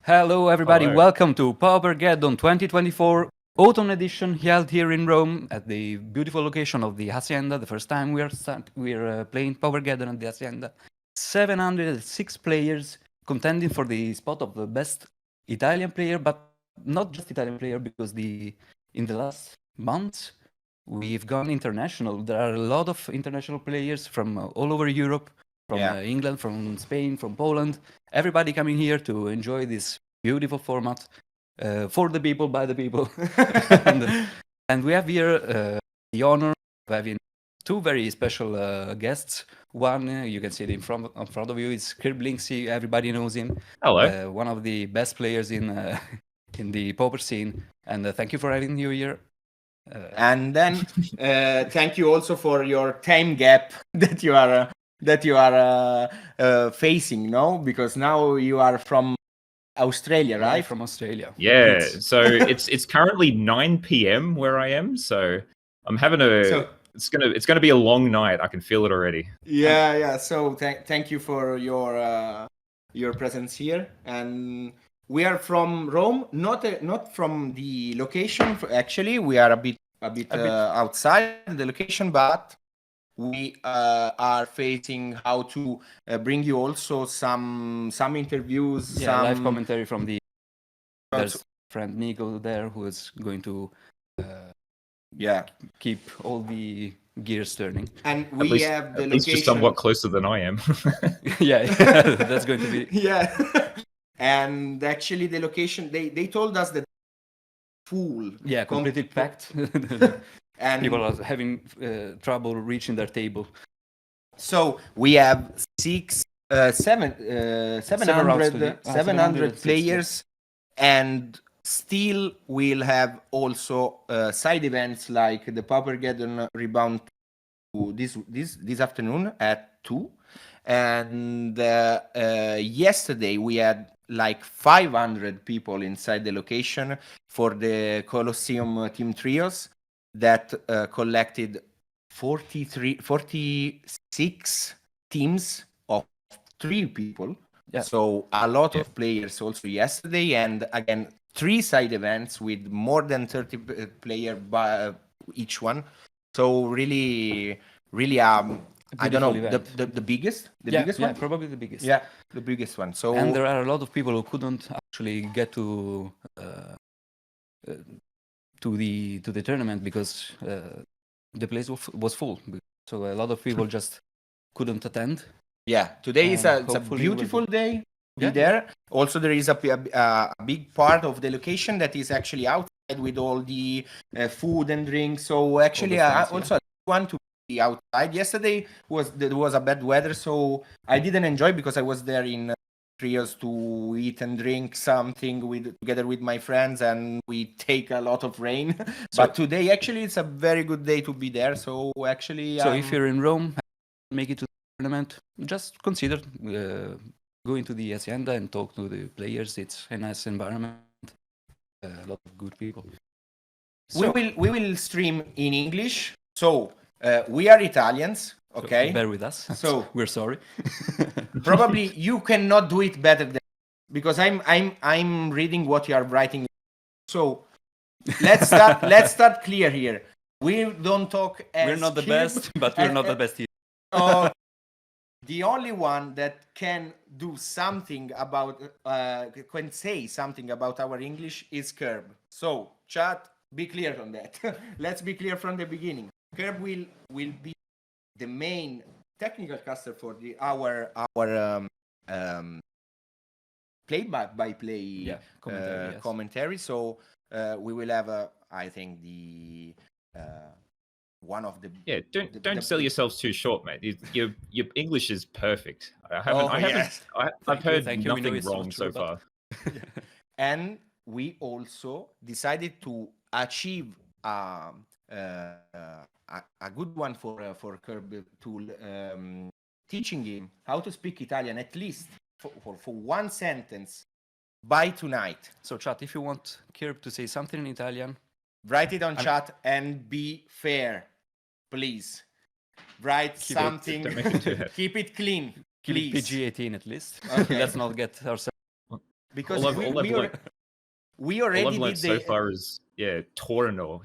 Hello, everybody. Hello. Welcome to Paupergeddon 2024 Autumn Edition, held here in Rome at the beautiful location of the Hacienda. The first time we're playing Paupergeddon at the Hacienda. 706 players contending for the spot of the best Italian player, but not just Italian player, because in the last months we've gone international. There are a lot of international players from all over Europe. From England, from Spain, from Poland, everybody coming here to enjoy this beautiful format for the people, by the people. and we have here the honor of having two very special guests. One, you can see it in front of you, is Grixis. Everybody knows him. Hello. One of the best players in the pauper scene. And thank you for having you here. And then thank you also for your time gap that you are facing, no? Because now you are from Australia, right? From Australia. Yeah. So it's currently 9 p.m. where I am. So I'm having it's gonna be a long night. I can feel it already. Yeah. So thank you for your presence here. And we are from Rome, not from the location. Actually, we are a bit outside the location, but we are facing how to bring you also some interviews, some live commentary from there's friend Nico there who is going to keep all the gears turning. And we have the at least just somewhat closer than I am. yeah, that's going to be And actually the location they told us that full, completely packed. And people are having trouble reaching their table. So we have 700 players, and still we'll have also side events like the Paupergeddon rebound this afternoon at 2. And yesterday we had like 500 people inside the location for the Colosseum Team Trios that collected 46 teams of 3 people. Yeah. So a lot of players also yesterday, and again 3 side events with more than 30 players by each one. So really I don't know, the biggest one? Probably the biggest. Yeah, the biggest one. So and there are a lot of people who couldn't actually get to the tournament because the place was full. So a lot of people just couldn't attend. Yeah, today it's a beautiful day. Be there. Also, there is a big part of the location that is actually outside with all the food and drinks. So actually, I also want to be outside. Yesterday there was a bad weather, so I didn't enjoy because I was there in trios to eat and drink something together with my friends, and we take a lot of rain. But today actually it's a very good day to be there. So actually, if you're in Rome, make it to the tournament, just consider going to the Hacienda and talk to the players. It's a nice environment, a lot of good people. So, we will stream in English. So we are Italians, okay? So bear with us. So we're sorry. Probably you cannot do it better than, because I'm reading what you are writing. So let's start clear here. We don't talk as we're not the best, but we're not the best either. The only one that can do something about can say something about our English is Curb. So chat, be clear on that. Let's be clear from the beginning. Curb will be the main technical caster for our play-by-play commentary. So we will have I think the one of the don't sell yourselves too short, mate. Your English is perfect. I've heard nothing wrong so far. And we also decided to achieve a good one for Curb tool, teaching him how to speak Italian at least for one sentence by tonight. So chat, if you want Curb to say something in Italian, write it on chat and be fair, please. Write something. Keep it clean. Keep it PG-18 at least. Okay. Let's not get ourselves. because All we I've already learned did so the far is Torno,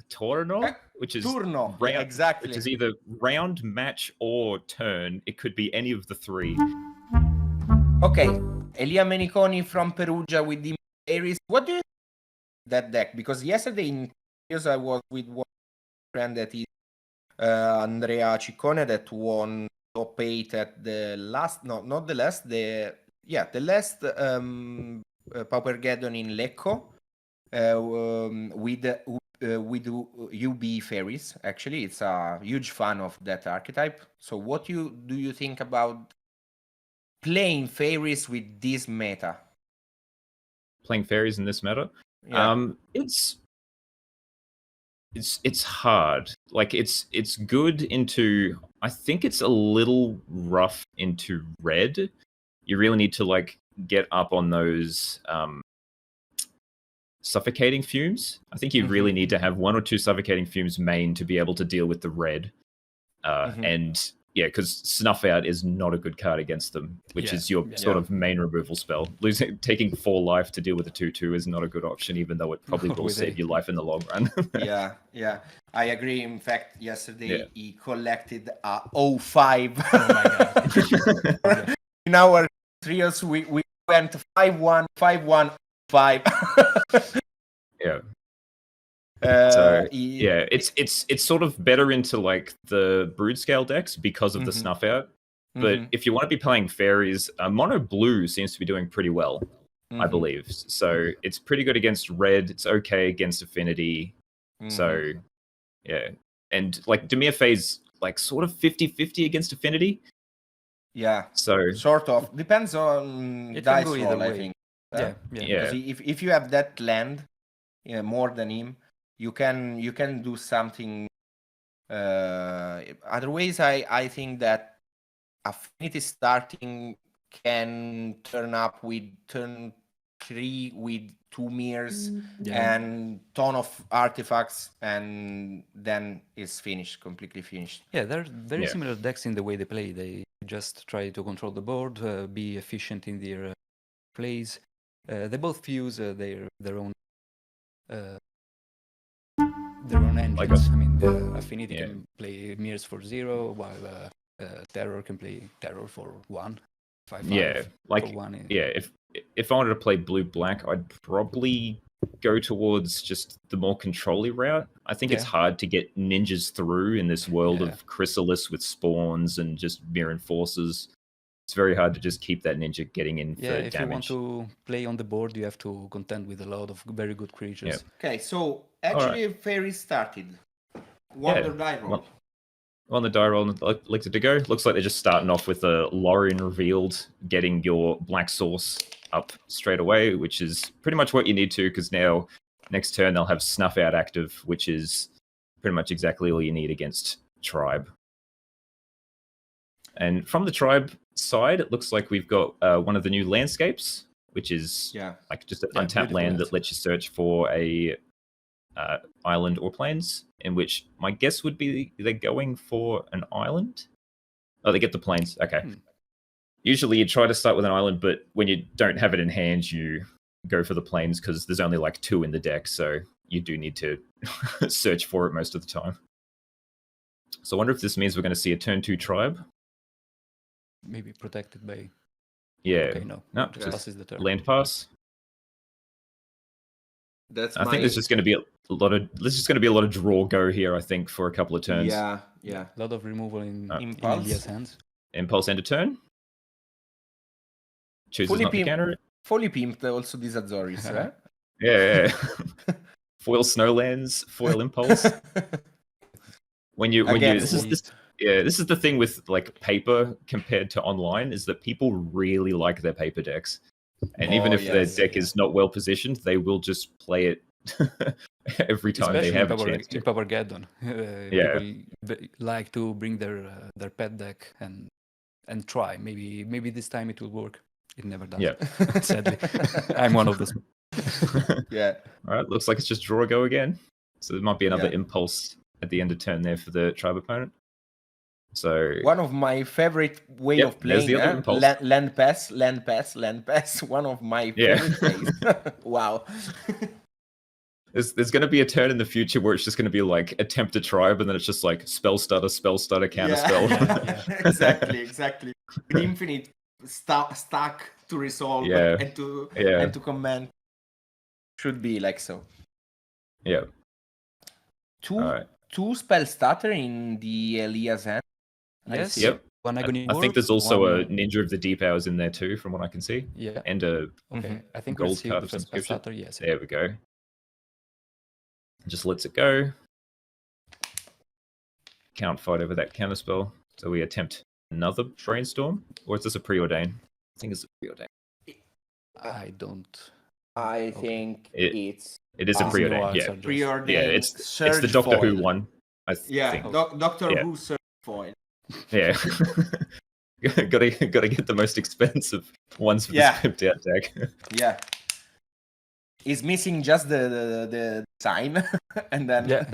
which is turno. round, Exactly. which is either round, match, or turn. It could be any of the three. Okay, Elia Meniconi from Perugia with the Faeries. What do you think of that deck? Because yesterday in years I was with one friend that is Andrea Ciccone that won top 8 at the last, no, not the last, the last Paupergeddon in Lecco with UB Faeries. Actually, it's a huge fan of that archetype. So what do you think about playing Faeries with this meta? Playing Faeries in this meta? Yeah. It's hard. Like it's good into, I think it's a little rough into red. You really need to like get up on those suffocating fumes. I think you really need to have 1 or 2 suffocating fumes main to be able to deal with the red. And yeah, because Snuff Out is not a good card against them, which is your sort of main removal spell. Taking 4 life to deal with a 2/2 is not a good option, even though it probably will save you life in the long run. yeah, I agree. In fact, yesterday he collected a 05. Oh my god! In our trios, we went 5-1, 5-1, 5. Yeah. So yeah, it's sort of better into like the brood scale decks because of the Snuff Out. But if you want to be playing Faeries, mono blue seems to be doing pretty well, I believe. So it's pretty good against red. It's okay against Affinity. So yeah, and like Dimir phase, like sort of 50-50 against Affinity. Yeah. So sort of depends on dice roll, I think. Yeah. Because if you have that land, more than him, you can do something. Otherwise, I think that Affinity starting can turn up with turn 3 with 2 mirrors and ton of artifacts, and then it's completely finished. Yeah, they're very similar decks in the way they play. They just try to control the board, be efficient in their plays. They both fuse their own engines. I mean, Affinity can play mirrors for 0, while Terror can play Terror for 1. 5/5 like for 1. If I wanted to play blue-black, I'd probably go towards just the more control-y route. I think it's hard to get ninjas through in this world of Chrysalis with spawns and just mirror enforcers. It's very hard to just keep that ninja getting in for if damage. you want to play on the board, you have to contend with a lot of very good creatures. Okay, so actually Fairies started. Wonder die roll. On the die roll, like to go. Looks like they're just starting off with a Lorien revealed, getting your black source up straight away, which is pretty much what you need to, because now next turn they'll have Snuff Out active, which is pretty much exactly all you need against Tribe. And from the Tribe side, it looks like we've got one of the new landscapes, which is like just an untapped land that lets you search for a island or plains, in which my guess would be they're going for an island. Oh, they get the plains. Okay. Usually you try to start with an island, but when you don't have it in hand, you go for the plains because there's only like 2 in the deck, so you do need to search for it most of the time. So I wonder if this means we're going to see a turn 2 Tribe. Maybe protected by... Yeah. Okay, no. Just passes the turn. Land pass. I think there's just going to be a lot of draw go here. I think for a couple of turns. Yeah. A lot of removal in Impulse. hands. Impulse end of turn. Chooses not to counter it. Fully pimped also this Azorius, right? Yeah. Foil Snowlands, foil Impulse. This is the thing with like paper compared to online, is that people really like their paper decks. And even if their deck is not well positioned, they will just play it every time they have a chance to. In Paupergeddon, people like to bring their pet deck and try. Maybe this time it will work. It never does. Yeah. Sadly, I'm one of those. Yeah. All right. Looks like it's just draw go again. So there might be another impulse at the end of turn there for the Tribe opponent. So one of my favorite way of there's playing, the other impulse. land pass. One of my favorite plays. Wow. There's going to be a turn in the future where it's just going to be like attempt a tribe, and then it's just like spell stutter, counter spell. Exactly. With infinite stack to resolve and to command. Should be like so. Yeah. Two spell stutter in the Elia's hand. Yes. Yep. One agony I think ward, there's also one... a Ninja of the Deep Hours in there too, from what I can see. Yeah. And a I think gold we'll card the of some first spell description. starter. Yes. There we go. Just lets it go. Can't fight over that counterspell. So we attempt another brainstorm, or is this a preordain? I think it's a preordain. I don't. I think it is a preordain. Yeah, preordain. Yeah, it's the Doctor Who one. I think. Doctor Who Surge foil. Yeah. gotta get the most expensive ones for the script out deck. Yeah. He's missing just the sign, and then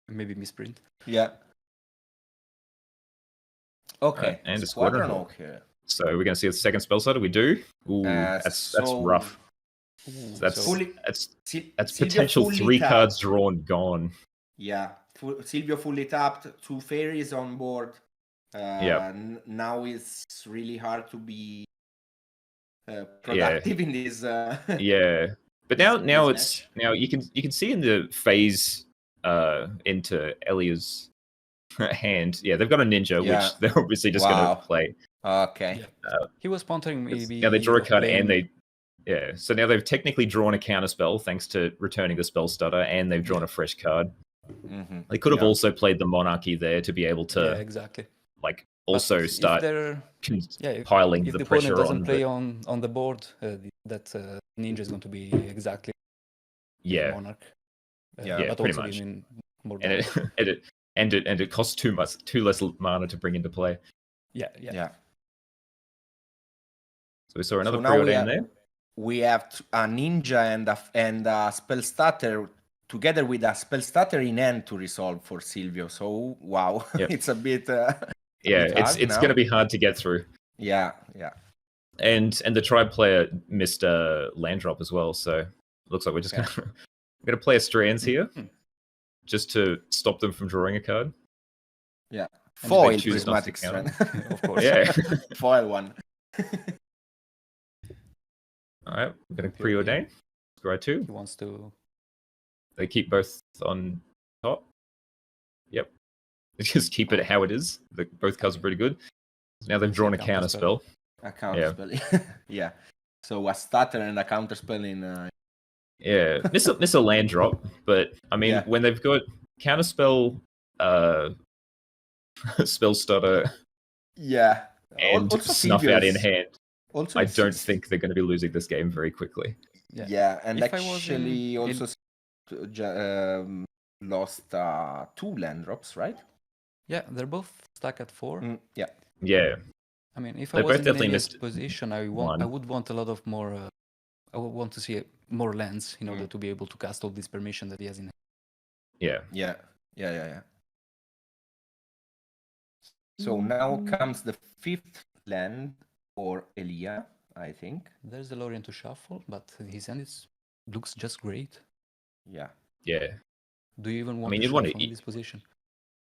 maybe misprint. Yeah. Okay. Right, and a Squadron Hawk. Here. So we're gonna see the second spell starter. We do. Ooh, that's rough. That's potential 3 cards drawn gone. Yeah. Silvio fully tapped, 2 fairies on board. Now it's really hard to be productive in this. But now it's you can see in the phase into Elia's hand. Yeah, they've got a ninja, which they're obviously just going to play. Okay. He was pondering maybe. Yeah, they draw a card and they. Yeah, so now they've technically drawn a counter spell thanks to returning the spell stutter, and they've drawn a fresh card. Mm-hmm. They could have also played the monarchy there to be able to. Yeah, exactly. Like also start piling if the the pressure opponent doesn't on. Play on the board, that ninja is going to be exactly monarch. But pretty also much. More and it costs too less mana to bring into play. Yeah. So we saw another preordain there. We have a ninja and a spell stutter together with a spell stutter in hand to resolve for Silvio. So wow, it's a bit. It's going to be hard to get through. Yeah. And the tribe player missed a land drop as well, so it looks like we're just gonna play a strands here, just to stop them from drawing a card. Yeah, foil prismatic strand, of course. Yeah, foil one. All right, we're gonna preordain. Scry 2. He wants to. They keep both on top. Yep. They just keep it how it is. Both cards are pretty good. So now they've drawn a counter spell. A counter spell. Yeah. So a stutter and a counter spell in. Yeah, miss a land drop, but I mean when they've got counter spell, spell stutter. Yeah. And also snuff out in hand. Also, I don't think they're going to be losing this game very quickly. Yeah, and actually also lost 2 land drops, right? Yeah, they're both stuck at 4. Yeah. I mean, if I was in Elia's position, I would want a lot of more. I would want to see more lands in order to be able to cast all this permission that he has in. Yeah. So now comes the 5th land for Elia, I think. There's the Lorien to shuffle, but his hand looks just great. Yeah. Do you even want to shuffle in this position?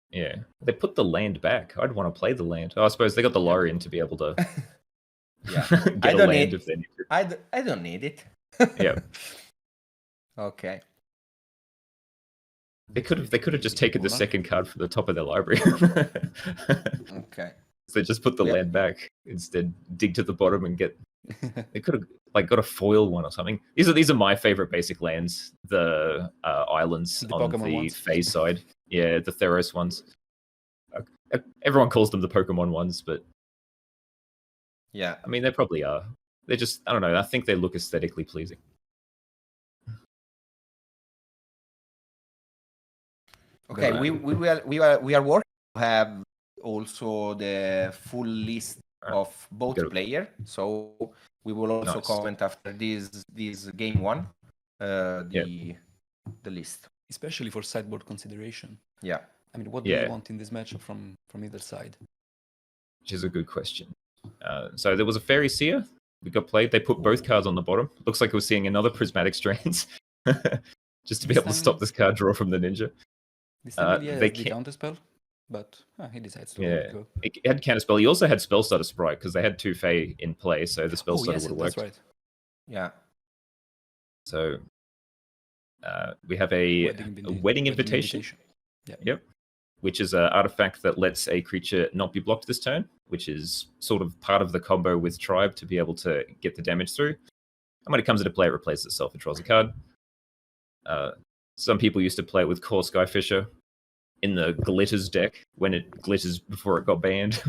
Yeah. They put the land back. I'd want to play the land. I suppose they got the Lorien to be able to get a land if they need to. I don't need it. Yeah. Okay. They could have just taken the second card from the top of their library. Okay. So they just put the land back instead. Dig to the bottom and get. They could have got a foil one or something. These are my favorite basic lands. The islands on the Fae side. Yeah, the Theros ones. Everyone calls them the Pokemon ones, but yeah, I mean they probably are. They're just I don't know. I think they look aesthetically pleasing. Okay, we are working to have also the full list of both player. So we will also comment after this game 1 the list, especially for sideboard consideration. Yeah. I mean, what do you want in this matchup from either side? Which is a good question. So there was a Fairy Seer that got played. They put both cards on the bottom. Looks like we're seeing another Prismatic Strands. Just to be able to stop this card draw from the Ninja. This time Elia has the counterspell, but he decides to go. It had counterspell. He also had Spellstarter Sprite because they had 2 Fae in play, so the Spellstarter would have worked. That's right. Yeah. So we have a wedding invitation. Yep. Which is an artifact that lets a creature not be blocked this turn, which is sort of part of the combo with Tribe to be able to get the damage through. And when it comes into play, it replaces itself. It draws a card. Some people used to play it with Core Skyfisher in the Glitters deck when it glitters before it got banned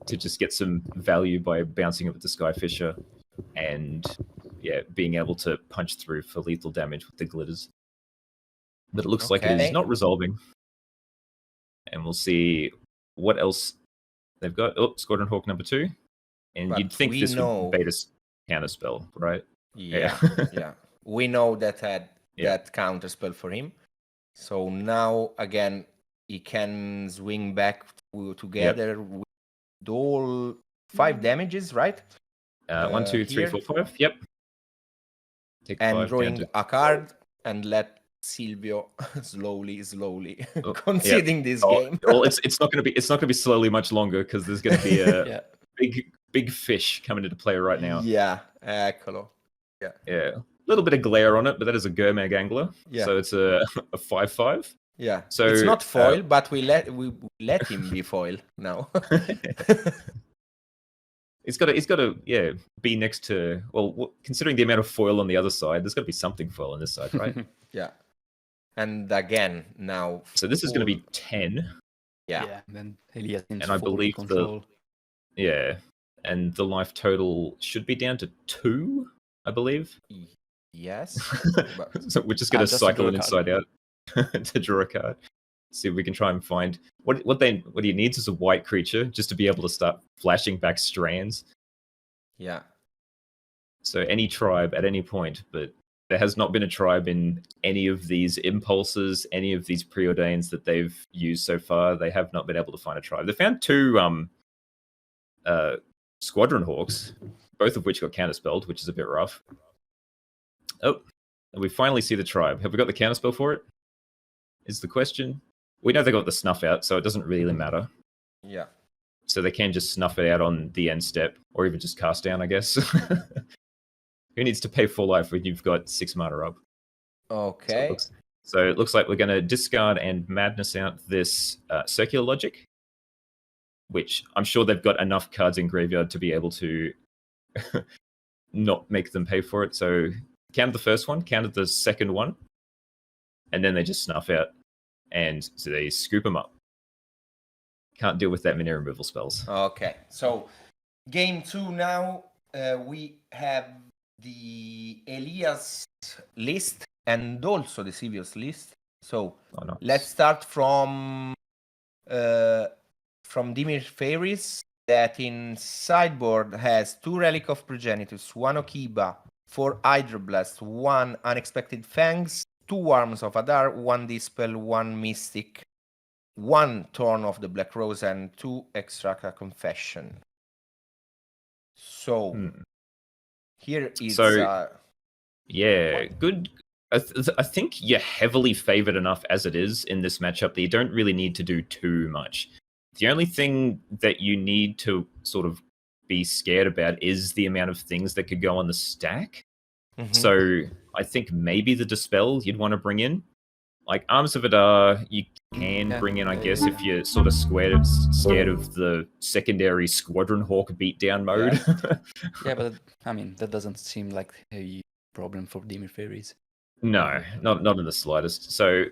to just get some value by bouncing it with the Skyfisher and being able to punch through for lethal damage with the glitters. But it looks like it is not resolving. And we'll see what else they've got. Oh, Squadron Hawk number 2. And but you'd think this would bait a counterspell, right? Yeah. We know that had that counterspell for him. So now, again, he can swing back together with all 5 damages, right? 1, 2, 3, 4, 5. Yep. Take and drawing a card and let Silvio slowly conceding this game. Well, it's not going to be slowly much longer because there's going to be a big fish coming into play right now. Yeah, eccolo. Yeah. A little bit of glare on it, but that is a Gurmag Angler. Yeah. So it's a 5/5. Yeah. So it's not foil, but we let him be foil now. He's got to be next to, well, considering the amount of foil on the other side, there's got to be something foil on this side, right? Yeah. And again, now... So this is going to be 10. Yeah. And then Elia and I believe control. And the life total should be down to 2, I believe. Yes. So we're just going to cycle it inside out to draw a card. See if we can try and find what he needs is a white creature just to be able to start flashing back strands. Yeah. So any tribe at any point, but there has not been a tribe in any of these impulses, any of these preordains that they've used so far. They have not been able to find a tribe. They found 2 Squadron Hawks, both of which got counterspelled, which is a bit rough. Oh, and we finally see the tribe. Have we got the counterspell for it? Is the question. We know they got the snuff out, so it doesn't really matter. Yeah. So they can just snuff it out on the end step, or even just cast down, I guess. Who needs to pay 4 life when you've got 6 mana up? Okay. So it looks like we're going to discard and madness out this Circular Logic, which I'm sure they've got enough cards in graveyard to be able to not make them pay for it. So counted the first one, counted the second one, and then they just snuff out. And so they scoop them up. Can't deal with that many removal spells. Okay, so game 2 now. We have the Elia's list and also the Silvio's list. So let's start from Dimir Faeries, that in sideboard has 2 Relic of Progenitus, 1 Okiba, 4 Hydroblast, 1 Unexpected Fangs, 2 Arms of Adar, 1 Dispel, 1 Mystic, 1 Thorn of the Black Rose, and 2 Extraca Confession. So here is good. I think you're heavily favored enough as it is in this matchup that you don't really need to do too much. The only thing that you need to sort of be scared about is the amount of things that could go on the stack. Mm-hmm. So I think maybe the Dispel you'd want to bring in. Like Arms of Adar, you can bring in, I guess, if you're sort of scared of the secondary Squadron Hawk beatdown mode. Yeah, but I mean, that doesn't seem like a problem for Dimir Faeries. No, not in the slightest. So,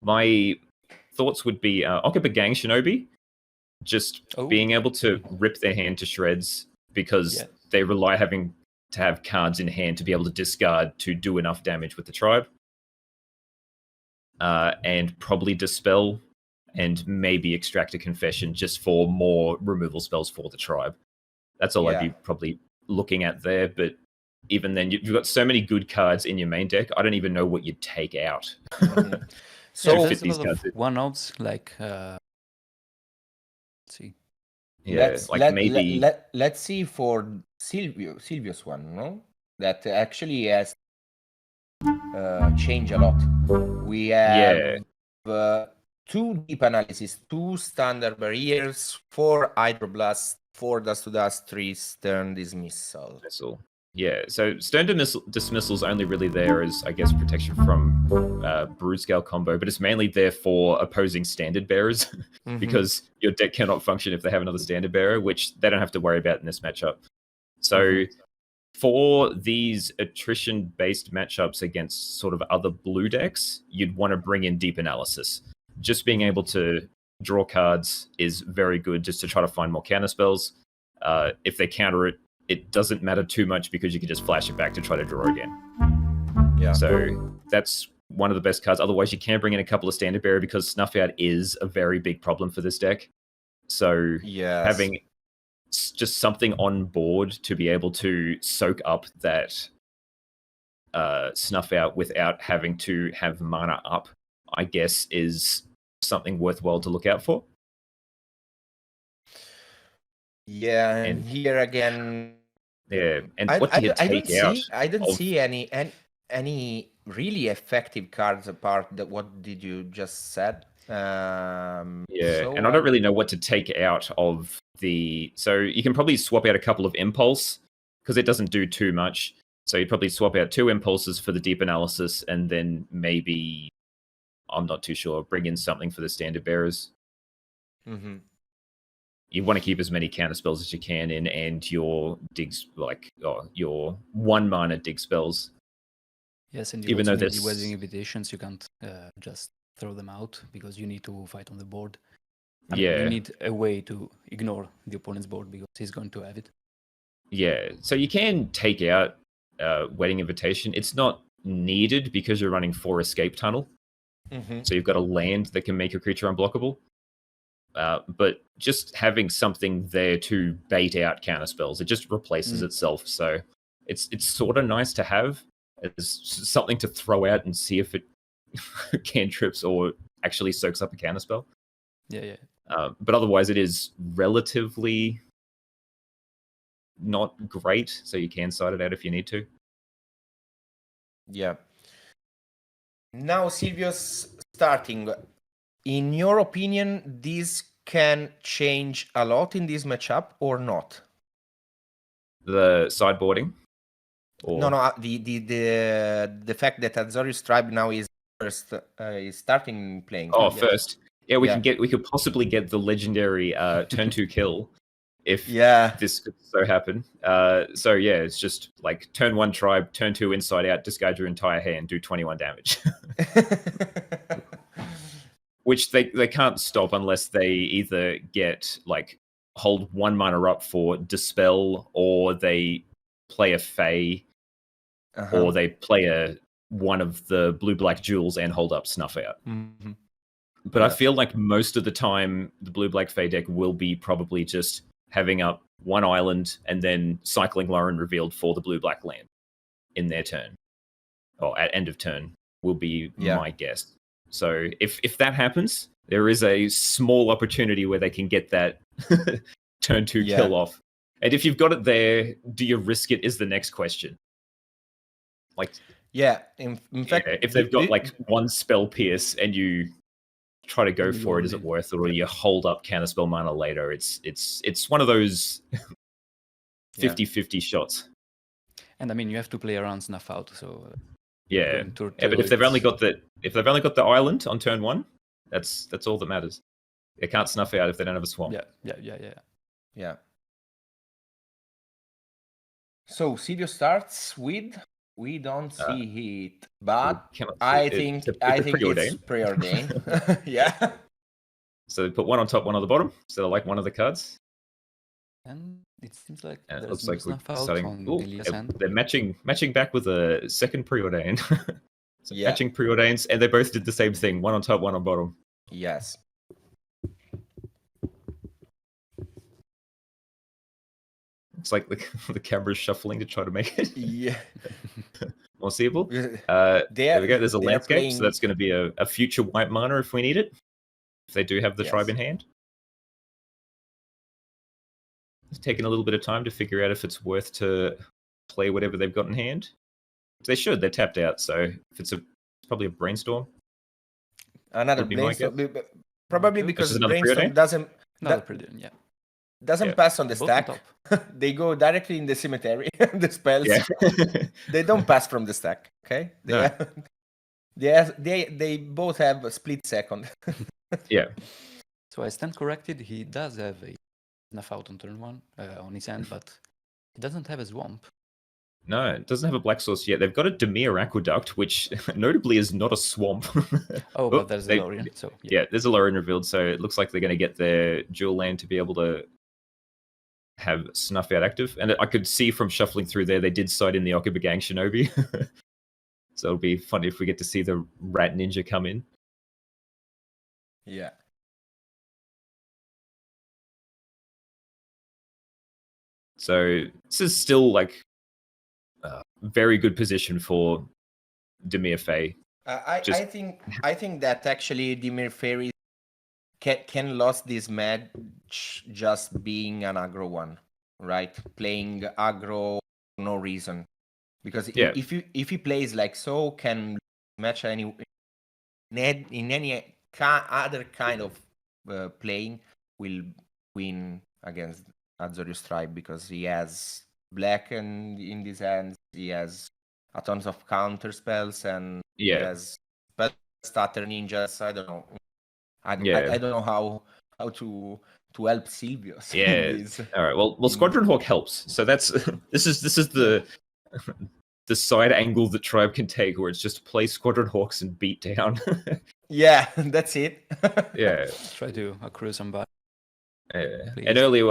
my thoughts would be Okiba Gang Shinobi, just being able to rip their hand to shreds because they rely having to have cards in hand to be able to discard to do enough damage with the tribe. And probably Dispel and maybe Extract a Confession just for more removal spells for the tribe. That's all I'd be probably looking at there, but even then, you've got so many good cards in your main deck, I don't even know what you'd take out. So there's a lot of one-offs, like let's see. Yeah, let's see for Silvio's one, no? That actually has changed a lot. We have 2 deep analysis, 2 standard barriers, 4 hydroblast, 4 dust to dust, 3 stern dismissal. Yeah, so stern dismissal's only really there as, I guess, protection from brood scale combo, but it's mainly there for opposing standard bearers because your deck cannot function if they have another standard bearer, which they don't have to worry about in this matchup. So for these attrition-based matchups against sort of other blue decks, you'd want to bring in deep analysis. Just being able to draw cards is very good just to try to find more counter spells. If they counter it, it doesn't matter too much because you can just flash it back to try to draw again. Yeah. So that's one of the best cards. Otherwise, you can bring in a couple of standard bearer because Snuff Out is a very big problem for this deck. So having just something on board to be able to soak up that Snuff Out without having to have mana up, I guess, is something worthwhile to look out for. Yeah, and here again. Yeah, and what do you take out? I don't see any really effective cards apart that what did you just said. And I don't really know what to take out of the. So you can probably swap out a couple of impulse because it doesn't do too much. So you'd probably swap out 2 impulses for the deep analysis, and then maybe, I'm not too sure, bring in something for the standard bearers. You want to keep as many counter spells as you can in, and your digs, your 1 mana dig spells. Yes, and even though there's wedding invitations, you can't just throw them out because you need to fight on the board. I mean, you need a way to ignore the opponent's board because he's going to have it. Yeah, so you can take out wedding invitation. It's not needed because you're running 4 escape tunnel. So you've got a land that can make your creature unblockable. But just having something there to bait out counter spells, it just replaces itself. So it's sort of nice to have as something to throw out and see if it cantrips or actually soaks up a counter spell. Yeah. But otherwise, it is relatively not great. So you can side it out if you need to. Yeah. Now, Silvio's starting. In your opinion, this can change a lot in this matchup or not? The sideboarding? No, the fact that Azorius Tribe now is first is starting playing. First. Yeah, we could possibly get the legendary turn 2 kill if this could so happen. It's just like turn 1 Tribe, turn 2 Inside Out, discard your entire hand, do 21 damage. Which they can't stop unless they either get hold 1 mana up for Dispel, or they play a Fae, or they play one of the blue-black jewels and hold up Snuff Out. But I feel like most of the time the blue-black Fae deck will be probably just having up 1 island and then cycling Lauren Revealed for the blue-black land in their turn, or at end of turn will be my guess. So if that happens, there is a small opportunity where they can get that turn 2 kill off. And if you've got it there, do you risk it is the next question. In fact, if they've got 1 spell pierce and you try to go for it, is it worth it? Or you hold up counterspell mana later? It's one of those 50-50 shots. And I mean, you have to play around Snuff Out, so but if they've only got the island on turn 1, that's all that matters. They can't Snuff Out if they don't have a swamp. Yeah. So Silvio starts with, we don't see it, but I think it's preordained. Yeah. So they put 1 on top, 1 on the bottom, so like one of the cards. And it seems like it looks like we're starting. They're matching back with a second preordain. Matching preordains, and they both did the same thing: 1 on top, 1 on bottom. Yes. It's like the camera's shuffling to try to make it. Yeah. more seeable. There we go. There's a landscape, playing... so that's going to be a future white mana if we need it. If they do have the tribe in hand. It's taking a little bit of time to figure out if it's worth to play whatever they've got in hand. They should. They're tapped out, so if it's probably a brainstorm. Another brainstorm, probably because brainstorm doesn't pass on the stack. They go directly in the cemetery. The spells they don't pass from the stack. Okay, they both have a split second. Yeah. So I stand corrected. He does have a snuff out on turn 1 on his hand, but he doesn't have a swamp. No, it doesn't have a black source yet. They've got a Dimir aqueduct, which notably is not a swamp. But there's a Lorien. So there's a Lorien revealed, so it looks like they're going to get their dual land to be able to have snuff out active. And I could see from shuffling through there, they did side in the Okuba Gang Shinobi. So it'll be funny if we get to see the Rat Ninja come in. Yeah. So this is still like very good position for Dimir Fae. I think that actually Dimir Faeries can lose this match just being an aggro one, right? Playing aggro for no reason, because if he plays like so, can match in any other kind of playing will win against Azorius tribe, because he has black and in his hands, he has a tons of counter spells, and he has spell starter ninjas. I don't know. I don't know how to help Silvio. All right. Well, Squadron Hawk helps. So that's this is the side angle that tribe can take, where it's just play Squadron Hawks and beat down. Yeah, that's it. Yeah. Try to accrue somebody. And earlier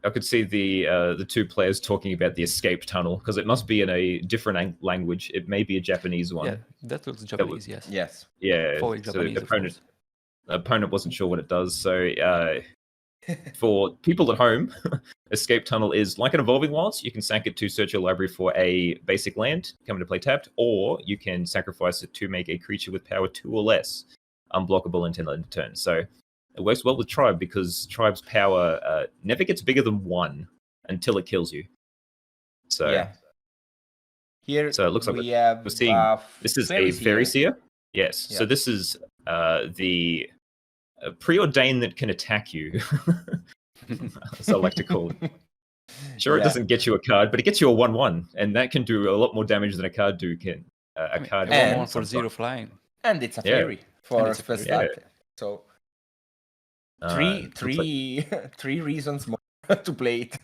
I could see the two players talking about the escape tunnel, because it must be in a different language. It may be a Japanese one. Yeah, that looks Japanese. Yes. Yeah. So the opponent wasn't sure what it does. So for people at home, escape tunnel is like an Evolving Wilds. You can sank it to search your library for a basic land, come into play tapped, or you can sacrifice it to make a creature with power 2 or less unblockable until end of turn. So it works well with Tribe, because Tribe's power never gets bigger than 1 until it kills you. So here, so it looks like we're seeing this is a Faeries here. Yes. Yeah. So this is the preordained that can attack you, as I like to call it. Sure, it doesn't get you a card, but it gets you a 1/1, and that can do a lot more damage than a card can. Card and for 0 flying, and it's a fairy for first start. So. Three reasons more to play it.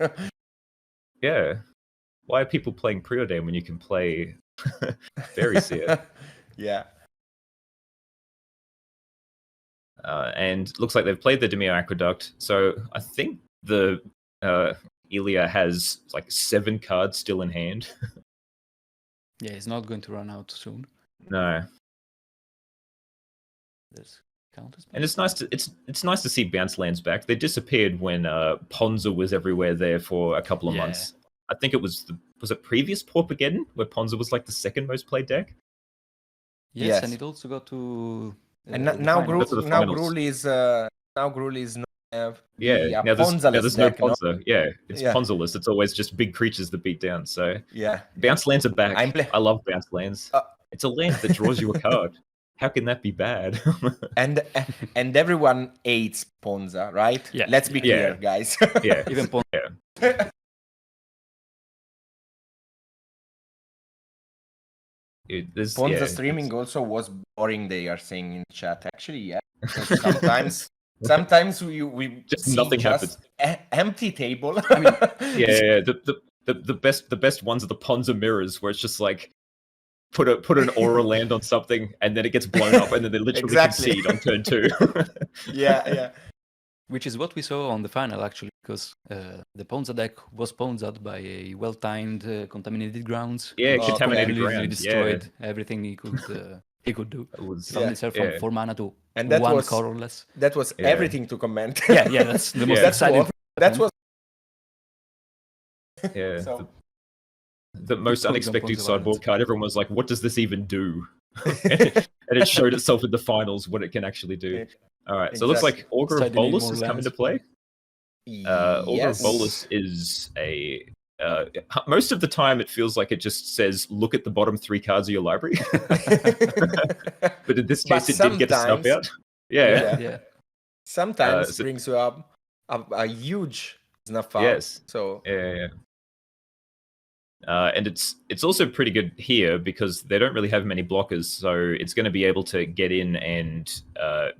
Yeah. Why are people playing Preordain when you can play Faeries here? Yeah. And looks like they've played the Dimir Aqueduct. So I think the Elia has like 7 cards still in hand. Yeah, he's not going to run out soon. No. There's and it's nice to see bounce lands back. They disappeared when Ponza was everywhere there for a couple of months. I think it was it previous Paupergeddon where Ponza was like the second most played deck. Yes, and it also got to and now Gruul is not now there's no Ponza. No? Yeah, it's Ponza-less. It's always just big creatures that beat down. So bounce lands are back. I love bounce lands. It's a land that draws you a card. How can that be bad? and everyone hates Ponza, right? Yeah. Let's be clear, guys. Yeah, even Ponza. Yeah. Ponza streaming also was boring. They are saying in chat. Actually, sometimes we just see nothing happens. Empty table. I mean, the best ones are the Ponza mirrors, where it's just like. Put an aura land on something, and then it gets blown up, and then they literally concede on turn 2. Yeah. Which is what we saw on the final, actually, because the Ponza deck was Ponza'd by a well-timed contaminated grounds. Yeah, contaminated grounds. Destroyed everything he could do. It was found himself from 4 mana to and that 1 was, colorless. That was everything to comment. Yeah, that's the most exciting. That was. Yeah. the most unexpected sideboard card. Everyone was like, "What does this even do?" And it showed itself in the finals what it can actually do. All right, so it looks like Augur of Bolus has come into play. Augur of Bolus is a most of the time it feels like it just says, "Look at the bottom 3 cards of your library." But in this case, it did get a snuff out. Yeah. Sometimes brings you up a huge snuff out. Yes. So yeah. And it's also pretty good here because they don't really have many blockers, so it's going to be able to get in and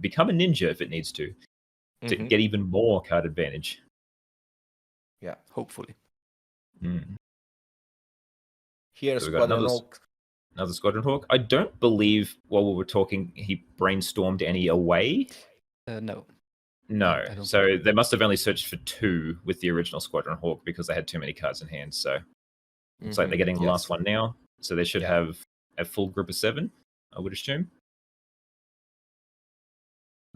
become a ninja if it needs to get even more card advantage. Yeah, hopefully. Here's so Squadron Hawk. Another Squadron Hawk. I don't believe while we were talking he brainstormed any away. No. No. So they must have only searched for 2 with the original Squadron Hawk because they had too many cards in hand. So it's like they're getting the last one now. So they should have a full group of 7, I would assume.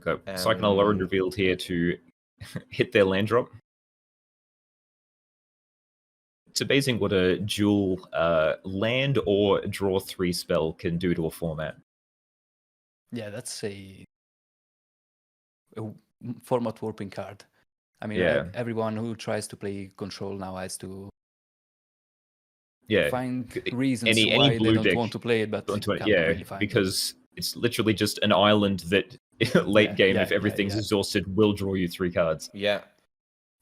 Okay. Cyclone Lauren revealed here to hit their land drop. It's amazing what a dual land or draw 3 spell can do to a format. Yeah, that's a format warping card. I mean, everyone who tries to play Control now has to find reasons why they don't want to play it, but really because it's literally just an island that late game, if everything's exhausted, will draw you 3 cards. Yeah,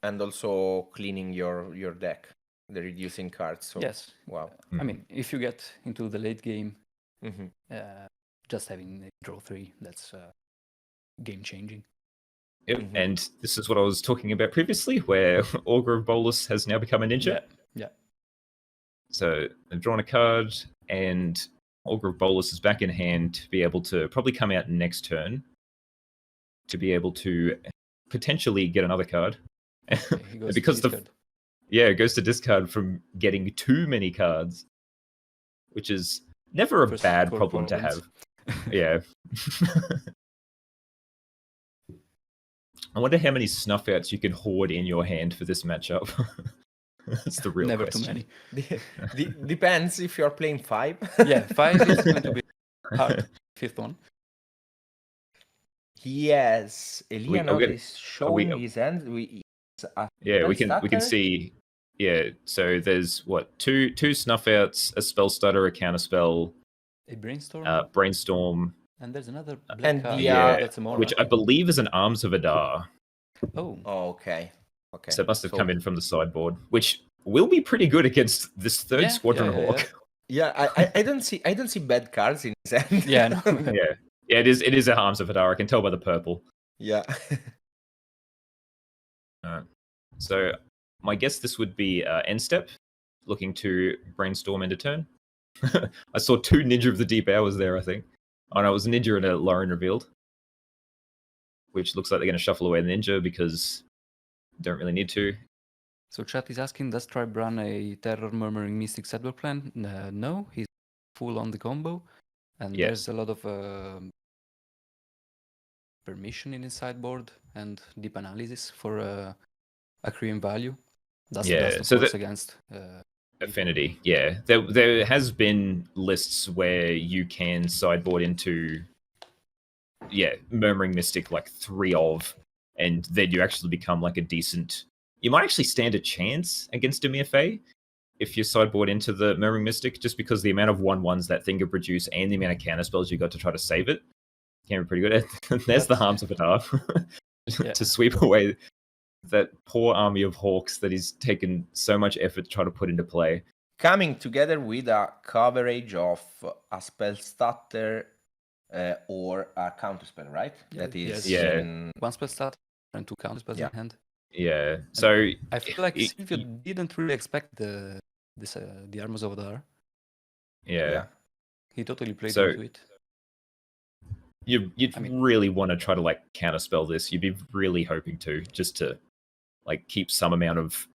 and also cleaning your deck. The reducing cards. So, yes. Wow. I mean, if you get into the late game, just having a draw 3, that's game changing. Yep. And this is what I was talking about previously, where Augur of Bolus has now become a ninja. Yeah. So they've drawn a card, and Augur of Bolus is back in hand to be able to probably come out next turn to be able to potentially get another card. Because it goes to discard from getting too many cards, which is never a bad problem to have. Yeah. I wonder how many snuff outs you can hoard in your hand for this matchup. That's the real question. Too many. Depends if you're playing 5. Yeah, 5 is going to be hard. 5th one. Yes, Elia is showing his hand. We can see. Yeah, so there's two snuff outs, a spell stutter, a counter spell, a brainstorm, and there's another black card. That's which I believe is an Arms of Adar. Oh, okay. So it must have come in from the sideboard, which will be pretty good against this 3rd Squadron Hawk. Yeah, I don't see bad cards in his hand. Yeah, it is a Arms of Adar. I can tell by the purple. Yeah. So my guess this would be end step, looking to brainstorm into turn. I saw 2 Ninja of the Deep Hours there, I think. Oh no, it was a Ninja and a Lauren revealed. Which looks like they're going to shuffle away the Ninja because they don't really need to. So chat is asking, does Tribe run a Terror Murmuring Mystic sideboard plan? No, he's full on the combo. And there's a lot of permission in his sideboard and deep analysis for accruing value. That's against Affinity. Yeah, there has been lists where you can sideboard into Murmuring Mystic like 3 of, and then you actually become like a decent. You might actually stand a chance against Dimir Fae if you sideboard into the Murmuring Mystic, just because the amount of 1/1s that thing could produce and the amount of counter spells you got to try to save it can be pretty good. There's the Harms of Adar to sweep away that poor army of Hawks that he's taken so much effort to try to put into play. Coming together with a coverage of a spell stutter or a counterspell, right? That is one spell stutter and 2 counterspells in hand. Yeah, so I feel like Silvio didn't really expect the Arms of Adar. Yeah. He totally played into it. You'd really want to try to like counterspell this. You'd be really hoping to, just to like keep some amount of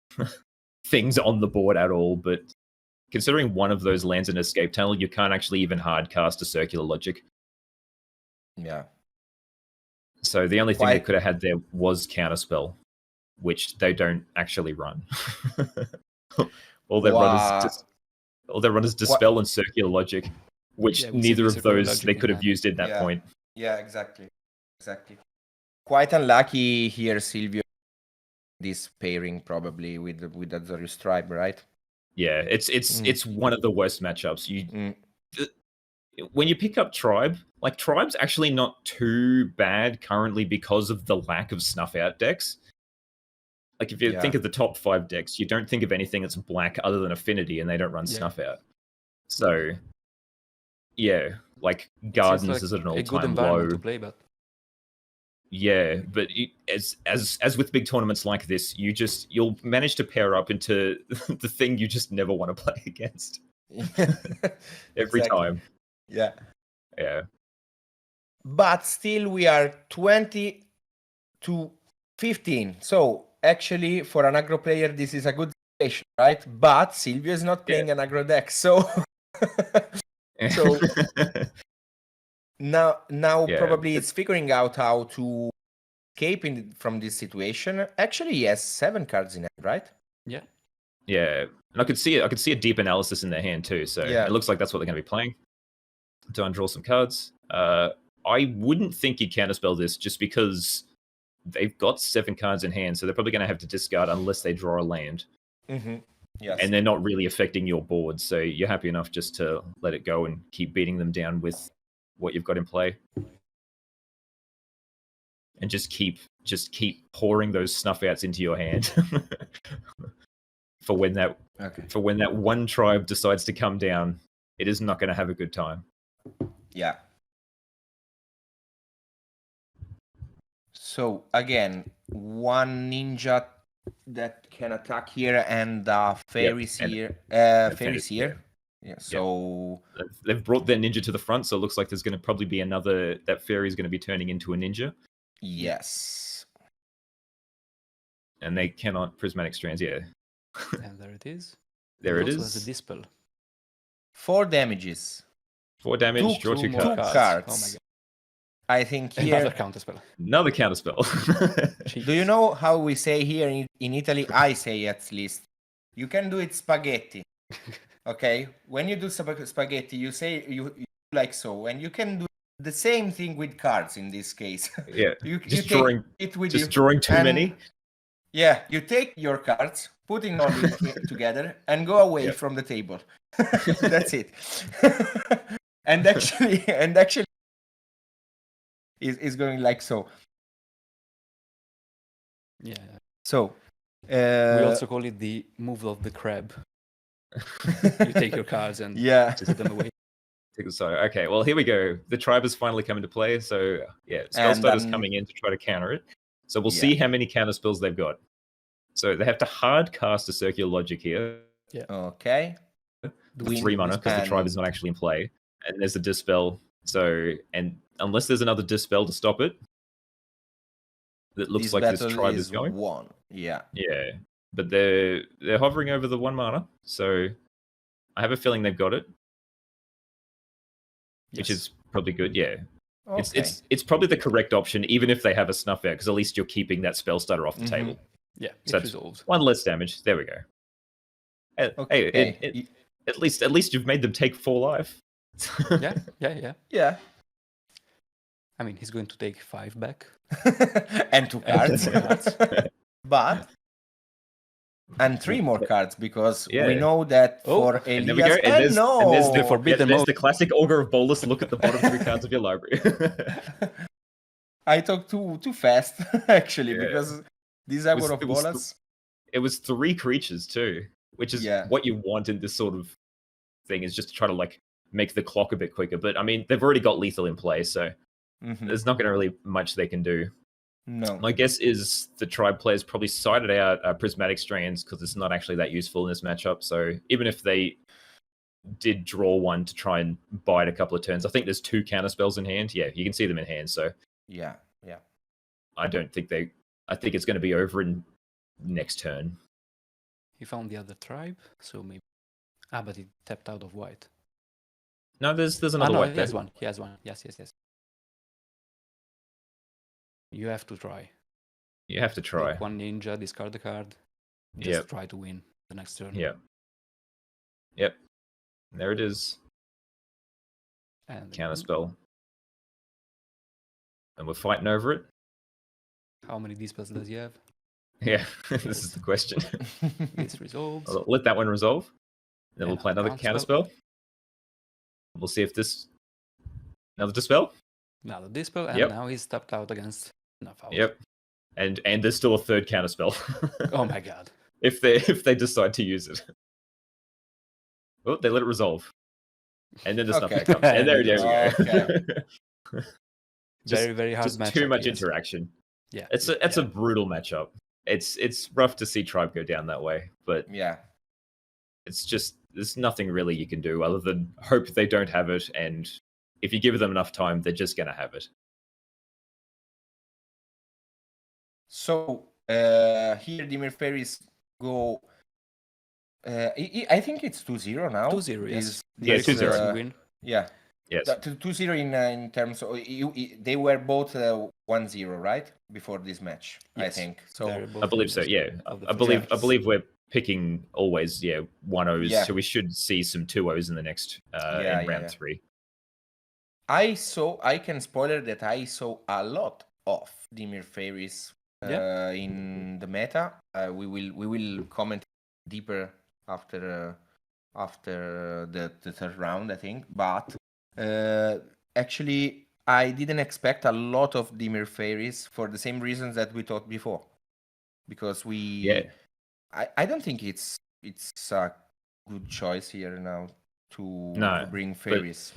things on the board at all. But considering one of those lands in Escape Tunnel, you can't actually even hard cast a Circular Logic. Yeah. So the only thing they could have had there was counterspell, which they don't actually run. All they run is just All they run is Dispel and Circular Logic, which neither of those they could have used at that point. Yeah, exactly. Quite unlucky here, Silvio. This pairing probably with Azorius Tribe, right? Yeah, it's one of the worst matchups. When you pick up Tribe, like Tribe's actually not too bad currently because of the lack of snuff out decks. Like if you think of the top 5 decks, you don't think of anything that's black other than Affinity, and they don't run snuff out. So yeah, like Gardens is at an all-time low. To play, but yeah, but as with big tournaments like this, you'll manage to pair up into the thing you just never want to play against. Every time. Yeah. But still, we are 20 to 15. So actually, for an aggro player, this is a good situation, right? But Silvio is not playing an aggro deck, so now probably it's figuring out how to escape from this situation. Actually, he has 7 cards in hand, right? Yeah, and I could see a deep analysis in their hand too. So it looks like that's what they're going to be playing. To undraw some cards. I wouldn't think you'd counterspell this just because they've got 7 cards in hand, so they're probably going to have to discard unless they draw a land. Yes. And they're not really affecting your board, so you're happy enough just to let it go and keep beating them down with what you've got in play. And just keep pouring those snuff outs into your hand. For when that one tribe decides to come down, it is not going to have a good time. Yeah. So again, 1 ninja that can attack here and Faeries here. Faeries here. Yeah. So they've brought their ninja to the front, so it looks like there's going to probably be that Fairy is going to be turning into a ninja. Yes. And they cannot prismatic strands. Yeah. And there it is. There it is. Has a dispel. 4 damages. 4 damage. Draw 2 cards. 2 cards. Oh my god. I think here another counterspell. Another counterspell. Do you know how we say here in Italy? I say at least. You can do it spaghetti. Okay? When you do spaghetti, you say you like so, and you can do the same thing with cards in this case. Yeah. you drawing it with just drawing too many. Yeah, you take your cards, putting all together, and go away from the table. That's it. and actually is going like so. Yeah. So we also call it the move of the crab. You take your cards and just put them away. Okay, well, here we go. The tribe has finally come into play. So, Spellstarter's coming in to try to counter it. So we'll see how many counter spells they've got. So they have to hard cast a Circular Logic here. Yeah. Okay. The 3 mana, because the tribe is not actually in play. And there's a Dispel. So, and unless there's another Dispel to stop it, it looks like this tribe is going. 1. Yeah. Yeah. But they're hovering over the 1 mana. So I have a feeling they've got it. Which is probably good, yeah. Okay. It's probably the correct option, even if they have a snuff out, because at least you're keeping that spell starter off the table. Yeah, so that's resolves. 1 less damage. There we go. Hey, at least you've made them take 4 life. Yeah. I mean, he's going to take 5 back. And 2 cards. But and 3 more cards, because we know that for Elias. And there's the forbidden mode. There's the classic Augur of Bolus. Look at the bottom 3 cards of your library. I talked too fast, actually, because these Augur of Bolus. It was 3 creatures too, which is what you want in this sort of thing, is just to try to like make the clock a bit quicker. But I mean, they've already got lethal in play, so there's not going to really much they can do. No. My guess is the tribe players probably sided out prismatic strands because it's not actually that useful in this matchup. So even if they did draw 1 to try and bide a couple of turns, I think there's 2 counter spells in hand. Yeah, you can see them in hand. So yeah. I think it's going to be over in next turn. He found the other tribe, so maybe. But he tapped out of white. No, there's another white. He has one. Yes. You have to try. You have to try. Take 1 ninja, discard the card. Just try to win the next turn. Yep. There it is. And Counterspell. And we're fighting over it. how many dispels does he have? Yeah, this is the question. This resolves. I'll let that one resolve. Then we'll And play another counterspell. counterspell. We'll see if this... Another dispel? Now the dispel, and Yep. now he's tapped out against enough out. Yep. And there's still a third counterspell. Oh my god. if they decide to use it. Oh, they let it resolve. And then there's nothing comes. And there we go. Very, very hard just matchup. too much yes. interaction. Yeah. It's a brutal matchup. It's rough to see Tribe go down that way, but Yeah. it's just there's nothing really you can do other than hope they don't have it, and if you give them enough time, they're just gonna have it. So here Dimir Faeries go. I think it's 2-0 now. 2-0, yes. Yeah, 2-0. Win. Yeah. Yes. 2-0 in terms of they were both 1-0, right, before this match. Yes. I think so. I believe so. Yeah, I believe we're picking always 1-0s, Yeah. so we should see some 2-0s in the next in round 3. I can spoiler that I saw a lot of Dimir Faeries in the meta. We will comment deeper after the third round, I think. But actually, I didn't expect a lot of Dimir Faeries for the same reasons that we thought before, because I don't think it's a good choice here now to bring Faeries.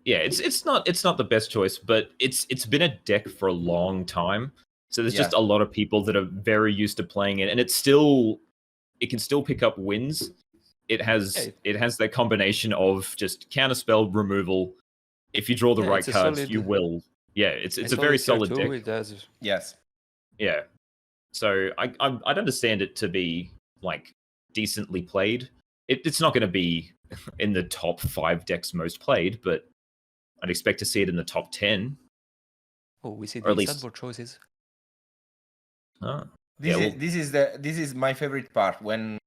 Yeah, it's not the best choice, but it's been a deck for a long time. So there's just a lot of people that are very used to playing it, and it can still pick up wins. It has that combination of just counterspell removal. If you draw the right cards, you will. Yeah, it's a very solid deck. It does. Yes. Yeah. So I'd understand it to be like decently played. It's not going to be in the top 5 decks most played, but I'd expect to see it in the top 10. Oh, we see Or at the least- sideboard choices. This is my favorite part when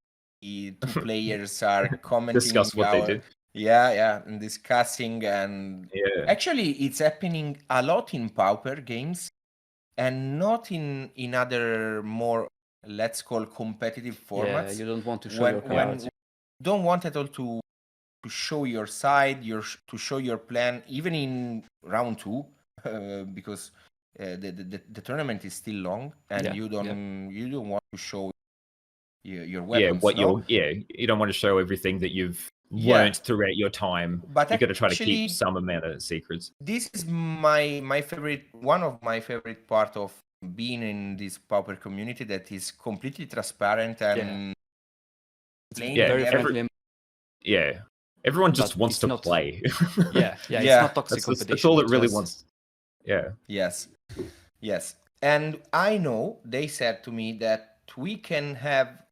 the two players are commenting. Discuss what they did. Yeah, and discussing, and actually it's happening a lot in Pauper games, and not in other more, let's call, competitive formats. Yeah, you don't want to show your cards. You don't want at all to show your side, to show your plan, even in round 2, because the tournament is still long, and you don't want to show your weapons. You don't want to show everything that you've learned throughout your time. But you got to try to keep some amount of secrets. This is my favorite, one of my favorite part of being in this Pauper community, that is completely transparent and very friendly. Everyone just wants to play. It's not toxic competition. That's all it really wants. Yeah. Yes. And I know they said to me that we can have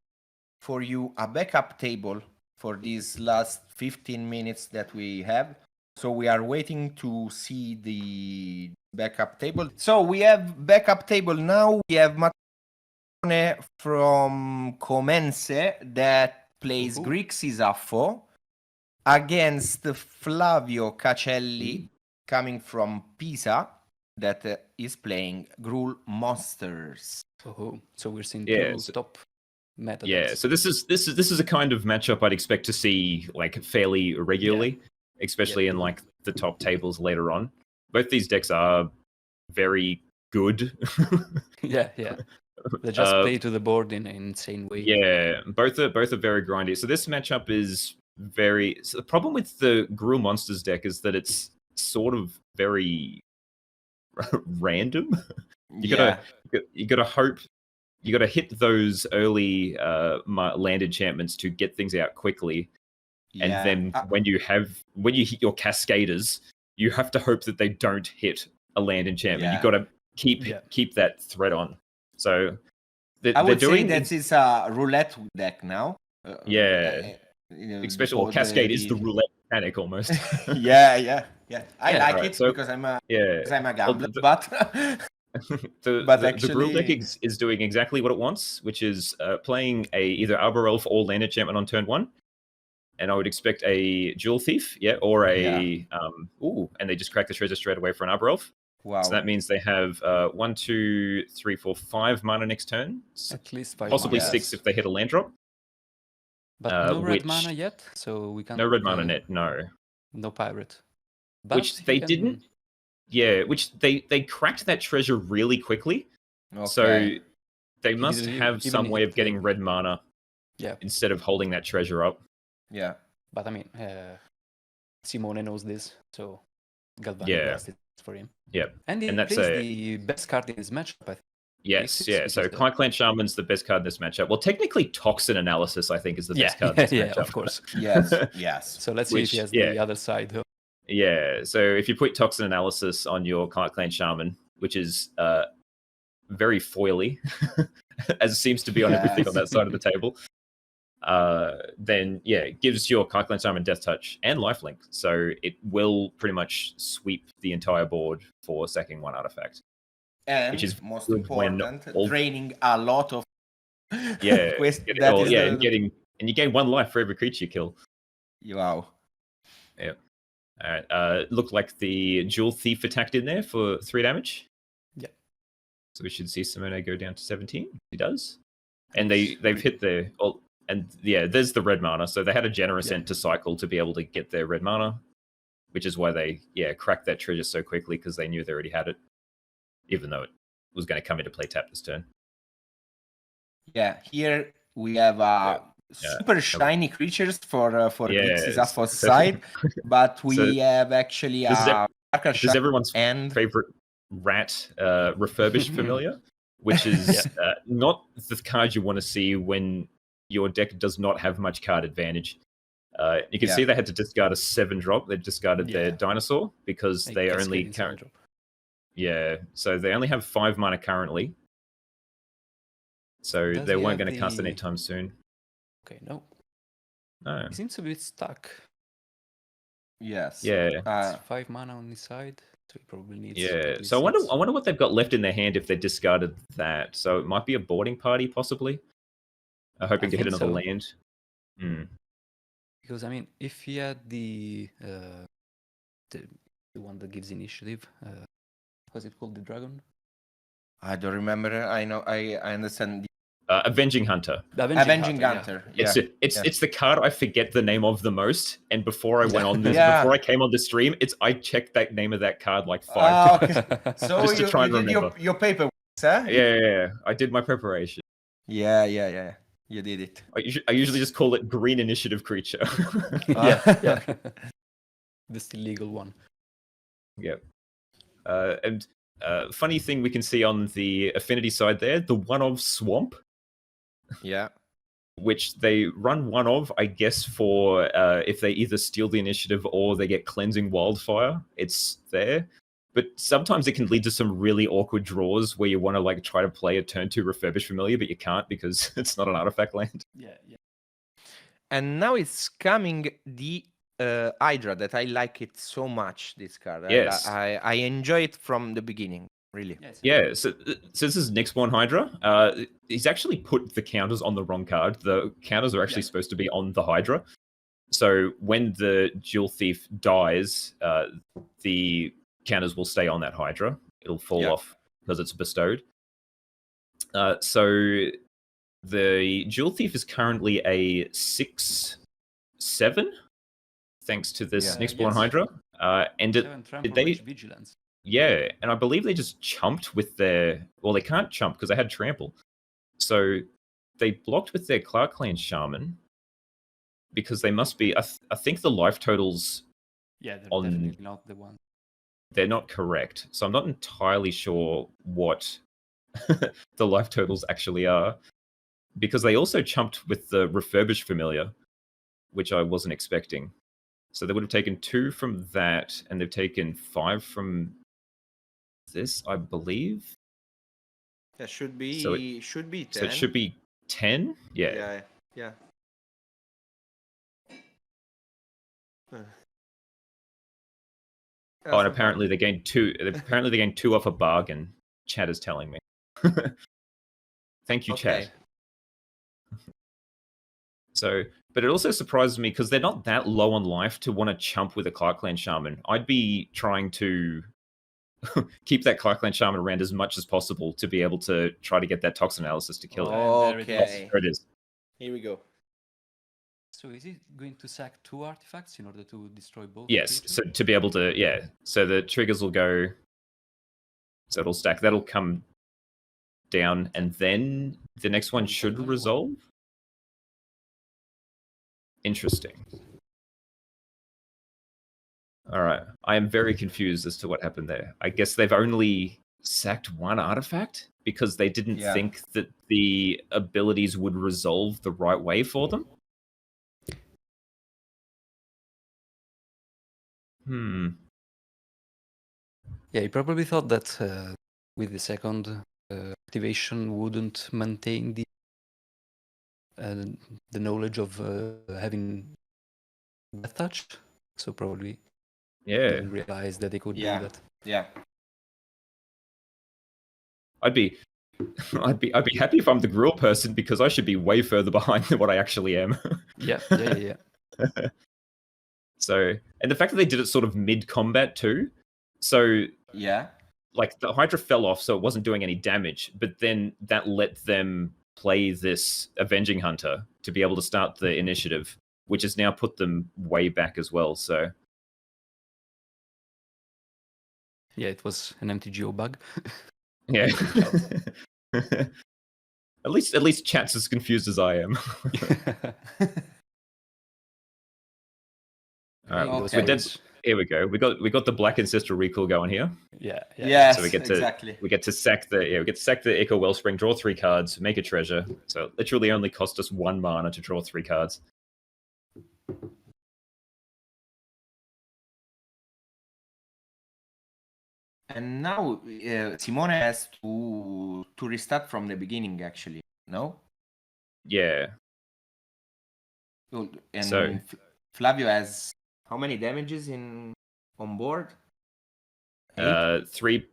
for you a backup table for these last 15 minutes that we have. So we are waiting to see the backup table. So we have backup table now. We have Meniconi from Comense that plays Grixis Affo against Flavio Cacelli coming from Pisa that is playing Gruul Monsters. So we're seeing two top meta. Yeah, so this is a kind of matchup I'd expect to see like fairly regularly, especially in like the top tables later on. Both these decks are very good. They just play to the board in an insane way. Yeah, both are very grindy. So this matchup is very. So the problem with the Gruul Monsters deck is that it's sort of very random. You gotta hope. You gotta hit those early land enchantments to get things out quickly, and then when you hit your Cascaders, you have to hope that they don't hit a land enchantment. You gotta keep that threat on. So I would say that it's a roulette deck now. Especially Cascade is the roulette mechanic almost. I like it because I'm a gambler, but the Gruul deck is doing exactly what it wants, which is playing either Arbor Elf or Land Enchantment on turn 1, and I would expect a Jewel Thief, or a and they just crack the treasure straight away for an Arbor Elf. Wow. So that means they have 1, 2, 3, 4, 5 mana next turn. At least 5 possibly mana. 6 if they hit a land drop. But no red mana yet, so we can't. No red mana net, no. No pirate. But which they didn't. Yeah, which they cracked that treasure really quickly. Okay. So they must have some way of getting red mana. Yeah. Instead of holding that treasure up. Yeah. But I mean, Simone knows this, so Galvani does it for him. Yeah. And that's the best card in his matchup, I think. Yes, yeah. So Clan Shaman's the best card in this matchup. Well, technically, Toxin Analysis, I think, is the best card in this matchup. Yeah, of course. Yes. So let's see if he has the other side, though. Yeah, so if you put Toxin Analysis on your Clan Shaman, which is very foily, as it seems to be on everything on that side of the table, then it gives your Clan Shaman Death Touch and Lifelink. So it will pretty much sweep the entire board for sacking 1 artifact. And which is most important, draining a lot of and you gain 1 life for every creature you kill. Wow. Yeah. All right. Looked like the Jewel Thief attacked in there for 3 damage. Yeah. So we should see Simone go down to 17. He does. And they've hit their there's the red mana. So they had a generous end to cycle to be able to get their red mana, which is why they cracked that treasure so quickly, because they knew they already had it, even though it was going to come into play tap this turn. Yeah, here we have super shiny creatures for Grixis Afos side, but we have actually does everyone's favorite rat refurbished familiar, which is not the card you want to see when your deck does not have much card advantage. You can see they had to discard a 7-drop. They discarded their dinosaur because they only so they only have 5 mana currently. So they weren't going to cast it anytime soon. Okay, no. No. He seems to be stuck. Yes. Yeah. 5 mana on his side, so he probably needs. Yeah. So I wonder what they've got left in their hand if they discarded that. So it might be a boarding party, possibly. Hoping to hit another land. Because I mean, if he had the one that gives initiative, what's it called, the dragon? I don't remember. I know. I understand. Avenging Hunter. Avenging Hunter. Yeah. It's the card I forget the name of the most. And before I went on this, before I came on the stream, I checked that name of that card like 5 times. So just to try and remember. Your paper, huh? Yeah. I did my preparation. Yeah. You did it. I usually just call it Green Initiative Creature. Yeah. The still legal one. Yeah. And funny thing we can see on the Affinity side there, the 1 of Swamp. Yeah. Which they run 1 of, I guess, for if they either steal the initiative or they get Cleansing Wildfire. It's there. But sometimes it can lead to some really awkward draws where you want to try to play a turn 2 Refurbished Familiar, but you can't because it's not an artifact land. Yeah. And now it's coming the Hydra that I like it so much, this card. Yes. I enjoy it from the beginning, really. Yeah, so this is Nyxborn Hydra. He's actually put the counters on the wrong card. The counters are actually supposed to be on the Hydra. So when the Jewel Thief dies, the counters will stay on that Hydra. It'll fall off because it's bestowed. So the Jewel Thief is currently a 6/7, thanks to this Nyxborn Hydra. And they vigilance. Yeah, and I believe they just chumped with their... Well, they can't chump because they had trample. So they blocked with their Clark Clan Shaman because they must be... I think the life totals... Yeah, they're definitely not the one. They're not correct. So I'm not entirely sure what the life totals actually are. Because they also chumped with the Refurbished Familiar, which I wasn't expecting. So they would have taken 2 from that, and they've taken 5 from... this, I believe. That should be 10. So it should be 10? Yeah. Oh, and apparently they gained 2. Apparently they gained 2 off a bargain. Chat is telling me. Thank you, chat. So, but it also surprises me because they're not that low on life to want to chump with a Clarkland Shaman. I'd be trying to keep that Clarkland Shaman around as much as possible to be able to try to get that toxin analysis to kill it. Okay. There it is. Here we go. So is it going to sack 2 artifacts in order to destroy both? Yes. creatures? So to be able to, so the triggers will go. So it'll stack. That'll come down, and then the next one should resolve. Interesting. All right. I am very confused as to what happened there. I guess they've only sacked 1 artifact because they didn't think that the abilities would resolve the right way for them. Yeah, he probably thought that with the second activation wouldn't maintain the knowledge of having death touch, so probably didn't realize that they could do that. Yeah. I'd be happy if I'm the Gruul person because I should be way further behind than what I actually am. Yeah. So, and the fact that they did it sort of mid-combat too, so like the Hydra fell off, so it wasn't doing any damage, but then that let them play this Avenging Hunter to be able to start the initiative, which has now put them way back as well. So, yeah, it was an MTGO bug. Yeah. At least chat's as confused as I am. All right, Okay. we're dead. Here we go. We got the Black Ancestral recall going here. Yeah. Yes, So we get to sack the Echo Wellspring, draw 3 cards, make a treasure. So it literally only cost us 1 mana to draw 3 cards. And now Simone has to restart from the beginning, actually. No? Yeah. And So Flavio has how many damages on board? 3.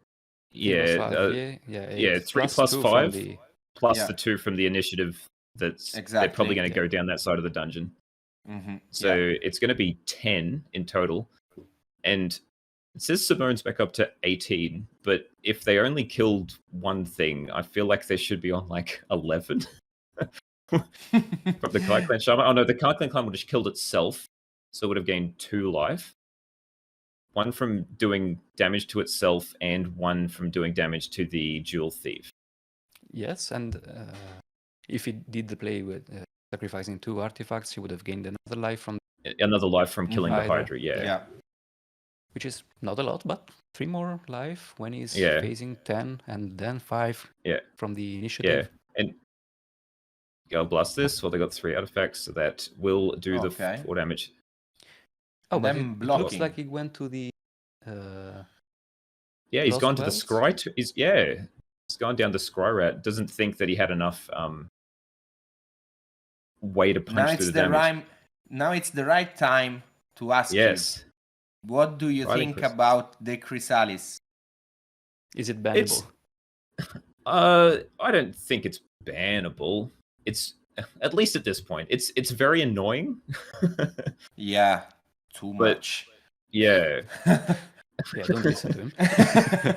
Yeah. 8 3 plus 5 plus the 2 from the initiative. They're probably going to go down that side of the dungeon. Mm-hmm. So it's going to be 10 in total. And it says Simone's back up to 18, but if they only killed 1 thing, I feel like they should be on like 11 from the Clarkland Shaman. Oh no, the Clarkland Clan would have killed itself, so it would have gained 2 life. 1 from doing damage to itself, and 1 from doing damage to the Jewel Thief. Yes, and if he did the play with sacrificing 2 artifacts, he would have gained another life from killing the Hydra. Yeah. Which is not a lot, but 3 more life when he's facing 10, and then 5 from the initiative. Yeah, and go blast this. Well, they got 3 artifacts, so that will do the 4 damage. Oh, but it looks like he went to the... he's gone to the Scry. He's gone down the Scry route. Doesn't think that he had enough way to punch through the damage. Now it's the right time to ask you. What do you think about the Chrysalis? Is it bannable? I don't think it's bannable. It's, at least at this point, it's very annoying. Too much. Yeah, don't listen to him.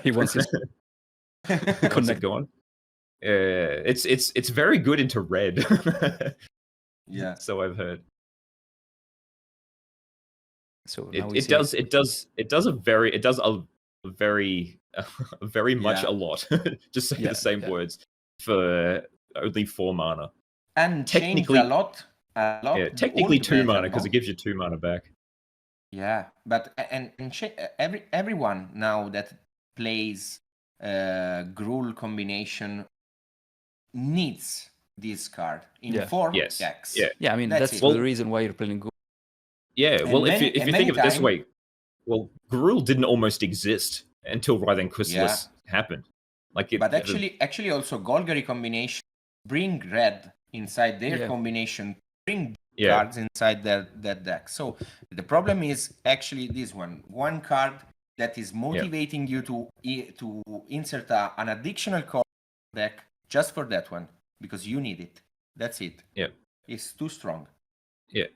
He wants his connect on. It's very good into red. So I've heard. So it does a very much a lot. Just say the same words for only 4 mana. And technically a lot. Yeah, technically 2 mana because it gives you 2 mana back. Yeah, but everyone now that plays Gruul combination needs this card in 4 decks. Yeah, I mean that's the reason why you're playing Gruul. Yeah, well, if you think of it this way, well, Gruul didn't almost exist until Writhing Chrysalis happened. But actually, also Golgari combination bring red inside their combination, bring cards inside that deck. So the problem is actually this one card that is motivating you to insert an additional card deck just for that one because you need it. That's it. Yeah, it's too strong. Yeah.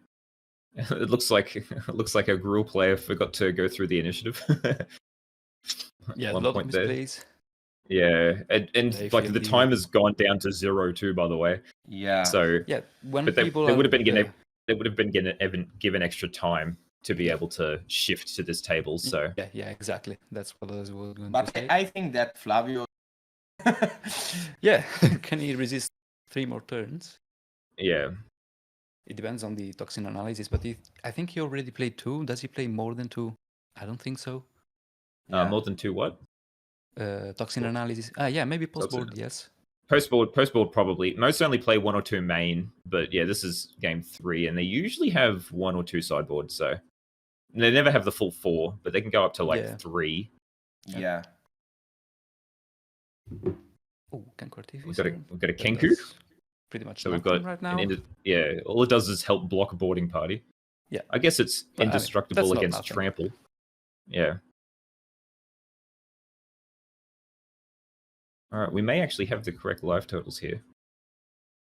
It looks like a Gruul player forgot to go through the initiative. Yeah, a One lot point of there. misplays. Yeah, and They like feel the time has gone down to 0 too, by the way. Yeah. So yeah, when but people they are would have been given extra time to be able to shift to this table. So yeah, exactly. That's what I was going to But say. I think that Flavio. Yeah, can he resist 3 more turns? yeah, It depends on the toxin analysis, but I think he already played 2. Does he play more than 2? I don't think so. Yeah. more than 2 what? Toxin analysis. Yeah, maybe post board, yes. Post board probably. Most only play 1 or 2 main, but yeah, this is game 3, and they usually have 1 or 2 sideboards. So they never have the full 4, but they can go up to like 3. Yeah. Oh, Kenku We've Artificer. got a Kenku. Pretty much So we've got right now. all it does is help block a boarding party. Yeah. I guess it's But, indestructible that's not against nothing. trample. Yeah. All right, we may actually have the correct life totals here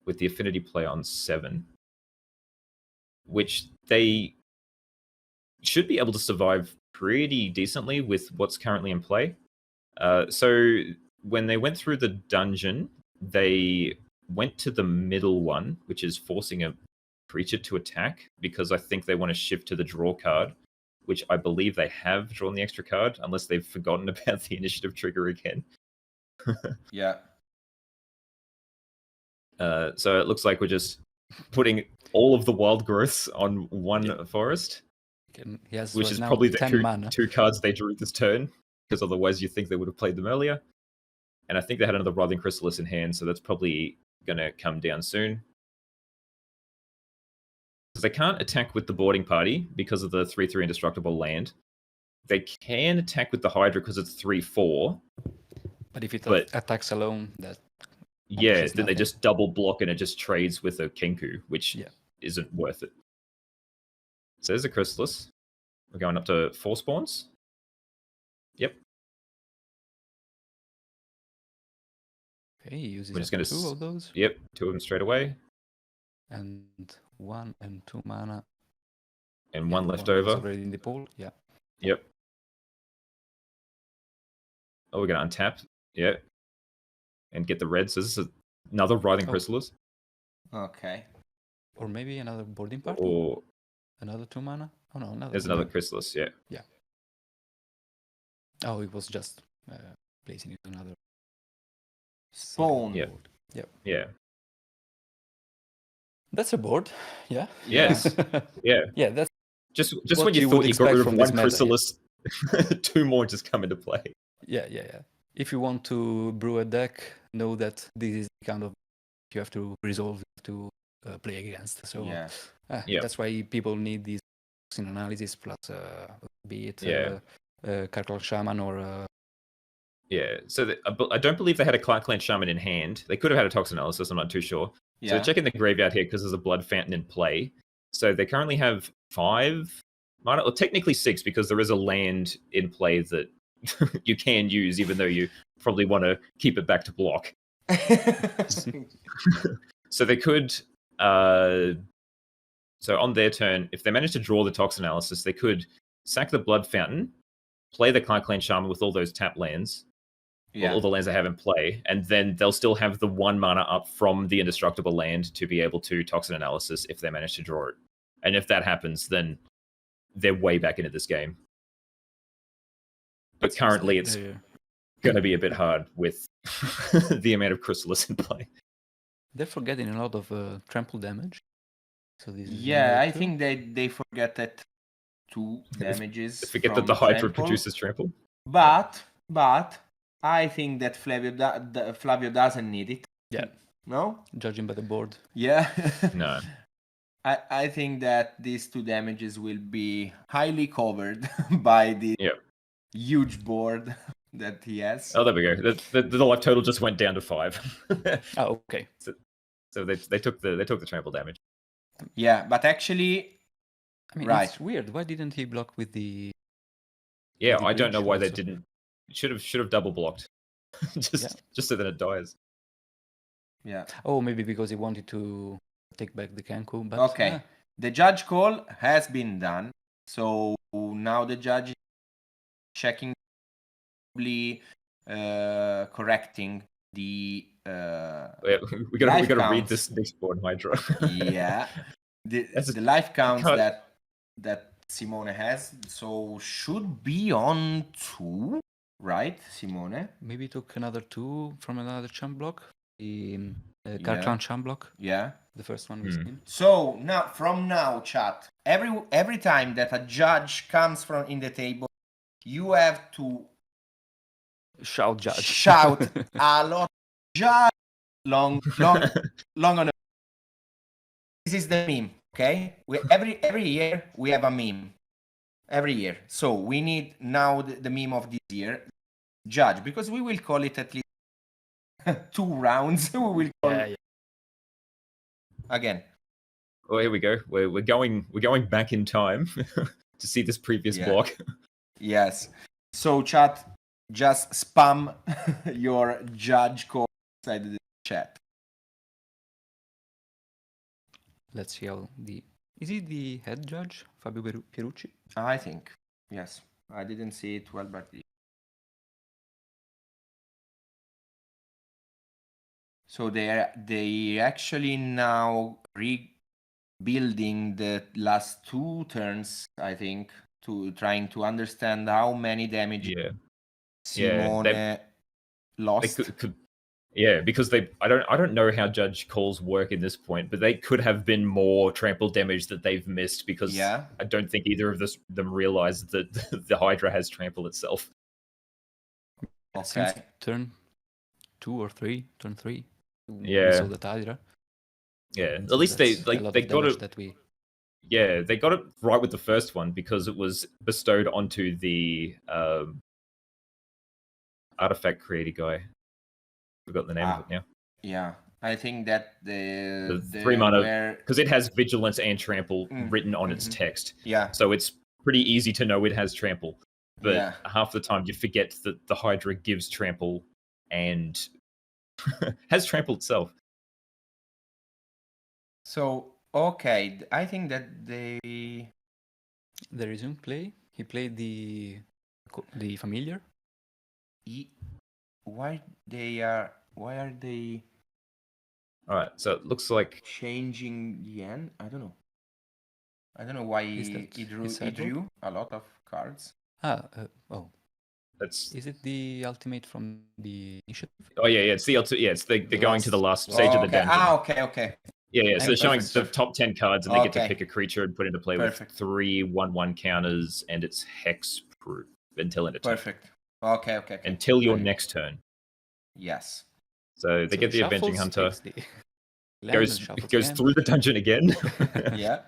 with the Affinity play on 7, which they should be able to survive pretty decently with what's currently in play. So when they went through the dungeon, they went to the middle one, which is forcing a creature to attack, because I think they want to shift to the draw card, which I believe they have drawn the extra card, unless they've forgotten about the initiative trigger again. Yeah. So it looks like we're just putting all of the wild growths on one forest, which is probably the 2 cards they drew this turn, because otherwise you think they would have played them earlier. And I think they had another Writhing Chrysalis in hand, so that's probably going to come down soon. Because they can't attack with the boarding party because of the 3/3 indestructible land. They can attack with the Hydra because it's 3/4. But if it attacks alone, that then they just double block and it just trades with a Kenku, which isn't worth it. So there's a Chrysalis. We're going up to 4 spawns. Yep. Okay, he uses We're just going 2 of those. Yep, 2 of them straight away. And 1 and 2 mana. And 1 left over. Already in the pool, yeah. Yep. Oh, we're going to untap. Yeah. And get the red. So this is another Writhing Chrysalis. Okay. Or maybe another boarding party? Or another 2 mana? Oh no, another. There's another Chrysalis, yeah. Yeah. Oh, it was just placing it another spawn. Yep. Yep. Yeah. That's a board, yeah. Yes. Yeah. Yeah, that's just when you thought you got rid of 1 Chrysalis, 2 more just come into play. Yeah. If you want to brew a deck, know that this is the kind of you have to resolve to play against. So that's why people need these analysis plus be it Karkal Shaman or yeah. So I don't believe they had a Clan Shaman in hand. They could have had a Toxin Analysis, I'm not too sure. Yeah. So checking the graveyard here because there's a Blood Fountain in play. So they currently have 5 mana, or technically 6, because there is a land in play that you can use, even though you probably want to keep it back to block. So they could so on their turn, if they manage to draw the Toxin Analysis, they could sack the Blood Fountain, play the Clan Shaman with all those tap lands, all the lands they have in play, and then they'll still have the 1 mana up from the indestructible land to be able to Toxin Analysis if they manage to draw it. And if that happens, then they're way back into this game. But currently it's going to be a bit hard with the amount of Chrysalis in play. They're forgetting a lot of trample damage. So this is I think they forget that 2 damages. They forget that the Hydra produces trample. But I think that Flavio doesn't need it. Yeah. No? Judging by the board. Yeah. No. I think that these 2 damages will be highly covered by the huge board that he has. Oh, there we go. The life total just went down to 5. Oh, okay. So they took the trample damage. Yeah, but actually, I mean, it's weird. Why didn't he block with the? Yeah, I don't know why they didn't. Should have double blocked, just so that it dies. Yeah. Oh, maybe because he wanted to take back the Kenku. But okay. the judge call has been done. So now the judge is checking, correcting the we gotta counts. read this board, Hydra. Yeah, the life counts that Simone has, so should be on 2, right, Simone? Maybe took another 2 from another champ block. The Clan champ block. Yeah. The first one we've seen. So from now, chat, every time that a judge comes from in the table, you have to shout judge. Shout a lot. Judge long on. This is the meme, okay? Every year we have a meme. Every year. So we need now the meme of this year. Judge, because we will call it at least 2 rounds. We will call it again. Oh, here we go. We're going back in time to see this previous block. Yes. So chat, just spam your judge call inside the chat. Let's see how is he the head judge, Fabio Pierucci? I think yes. I didn't see it well, but so they actually now rebuilding the last 2 turns, I think, to trying to understand how many damage Simone lost. Because I don't know how judge calls work in this point, but they could have been more trample damage that they've missed because I don't think either of them realized that the Hydra has trample itself. Okay. Since turn 2 or 3, turn 3. Yeah. We saw the Hydra. Yeah. At least they got it. Yeah, they got it right with the first one because it was bestowed onto the artifact creator guy. Forgot the name of it now. Yeah, I think that the 3 mana, because it has vigilance and trample written on its text. Yeah. So it's pretty easy to know it has trample. But half the time you forget that the Hydra gives trample and has trample itself. So okay, I think that they resumed play. He played the familiar. Why are they? All right, so it looks like changing the end. I don't know why he drew a lot of cards. Is it the ultimate from the initiative? Oh yeah, it's the ultimate. Yeah, it's they're going to the last stage of the dungeon. Okay. Yeah. So they're showing the top 10 cards, and they get to pick a creature and put into play with 3 1/1 counters, and it's hex proof until end of turn. Perfect. Okay. Until your next turn. Yes. So they get the Avenging Hunter. Goes through the dungeon again. Yeah.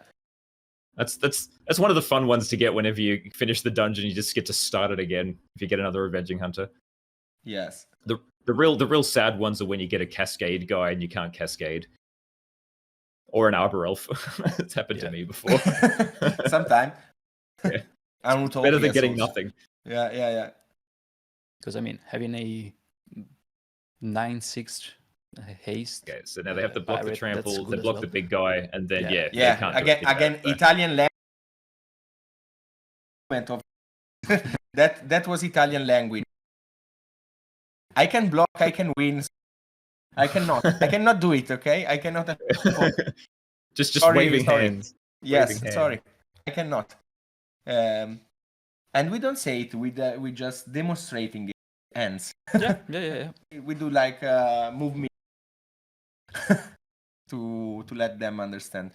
That's one of the fun ones to get whenever you finish the dungeon. You just get to start it again if you get another Avenging Hunter. Yes. The real sad ones are when you get a Cascade guy and you can't Cascade. Or an Arbor Elf. It's happened to me before. Sometime. Yeah. It's better than getting nothing. Yeah. Because having a 9/6 haste. Okay, so now they have to block the trample, they block the big guy, and then they can't again Italian language. that was Italian language. I can block, I can win. I cannot do it. Okay, I cannot. just waving hands. Yes, waving sorry, I cannot. And we don't say it. We just demonstrating it. Hands. Yeah. We do like move me to let them understand.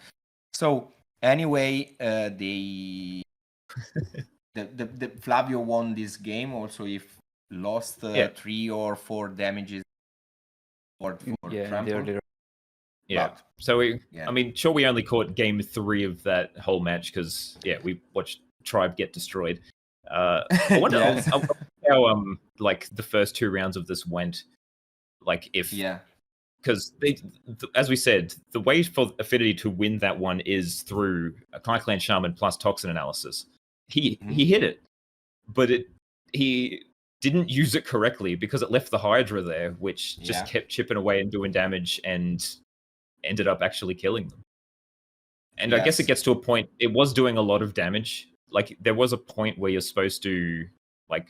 So anyway, the Flavio won this game. Also, if lost 3 or 4 damages for trample. Yeah. But, so sure, we only caught game 3 of that whole match because we watched Tribe get destroyed. I wonder how like the first 2 rounds of this went. Like if because as we said, the way for Affinity to win that one is through a Clan Shaman plus Toxin Analysis. He hit it, but he didn't use it correctly because it left the Hydra there, which just kept chipping away and doing damage and ended up actually killing them. And I guess it gets to a point, it was doing a lot of damage. Like, there was a point where you're supposed to, like,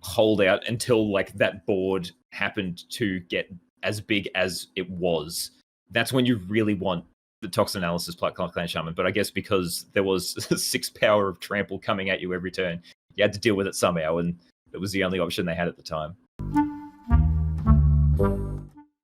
hold out until, like, that board happened to get as big as it was. That's when you really want the Toxinalysis Clan Shaman. But I guess because there was 6 power of trample coming at you every turn, you had to deal with it somehow, and it was the only option they had at the time.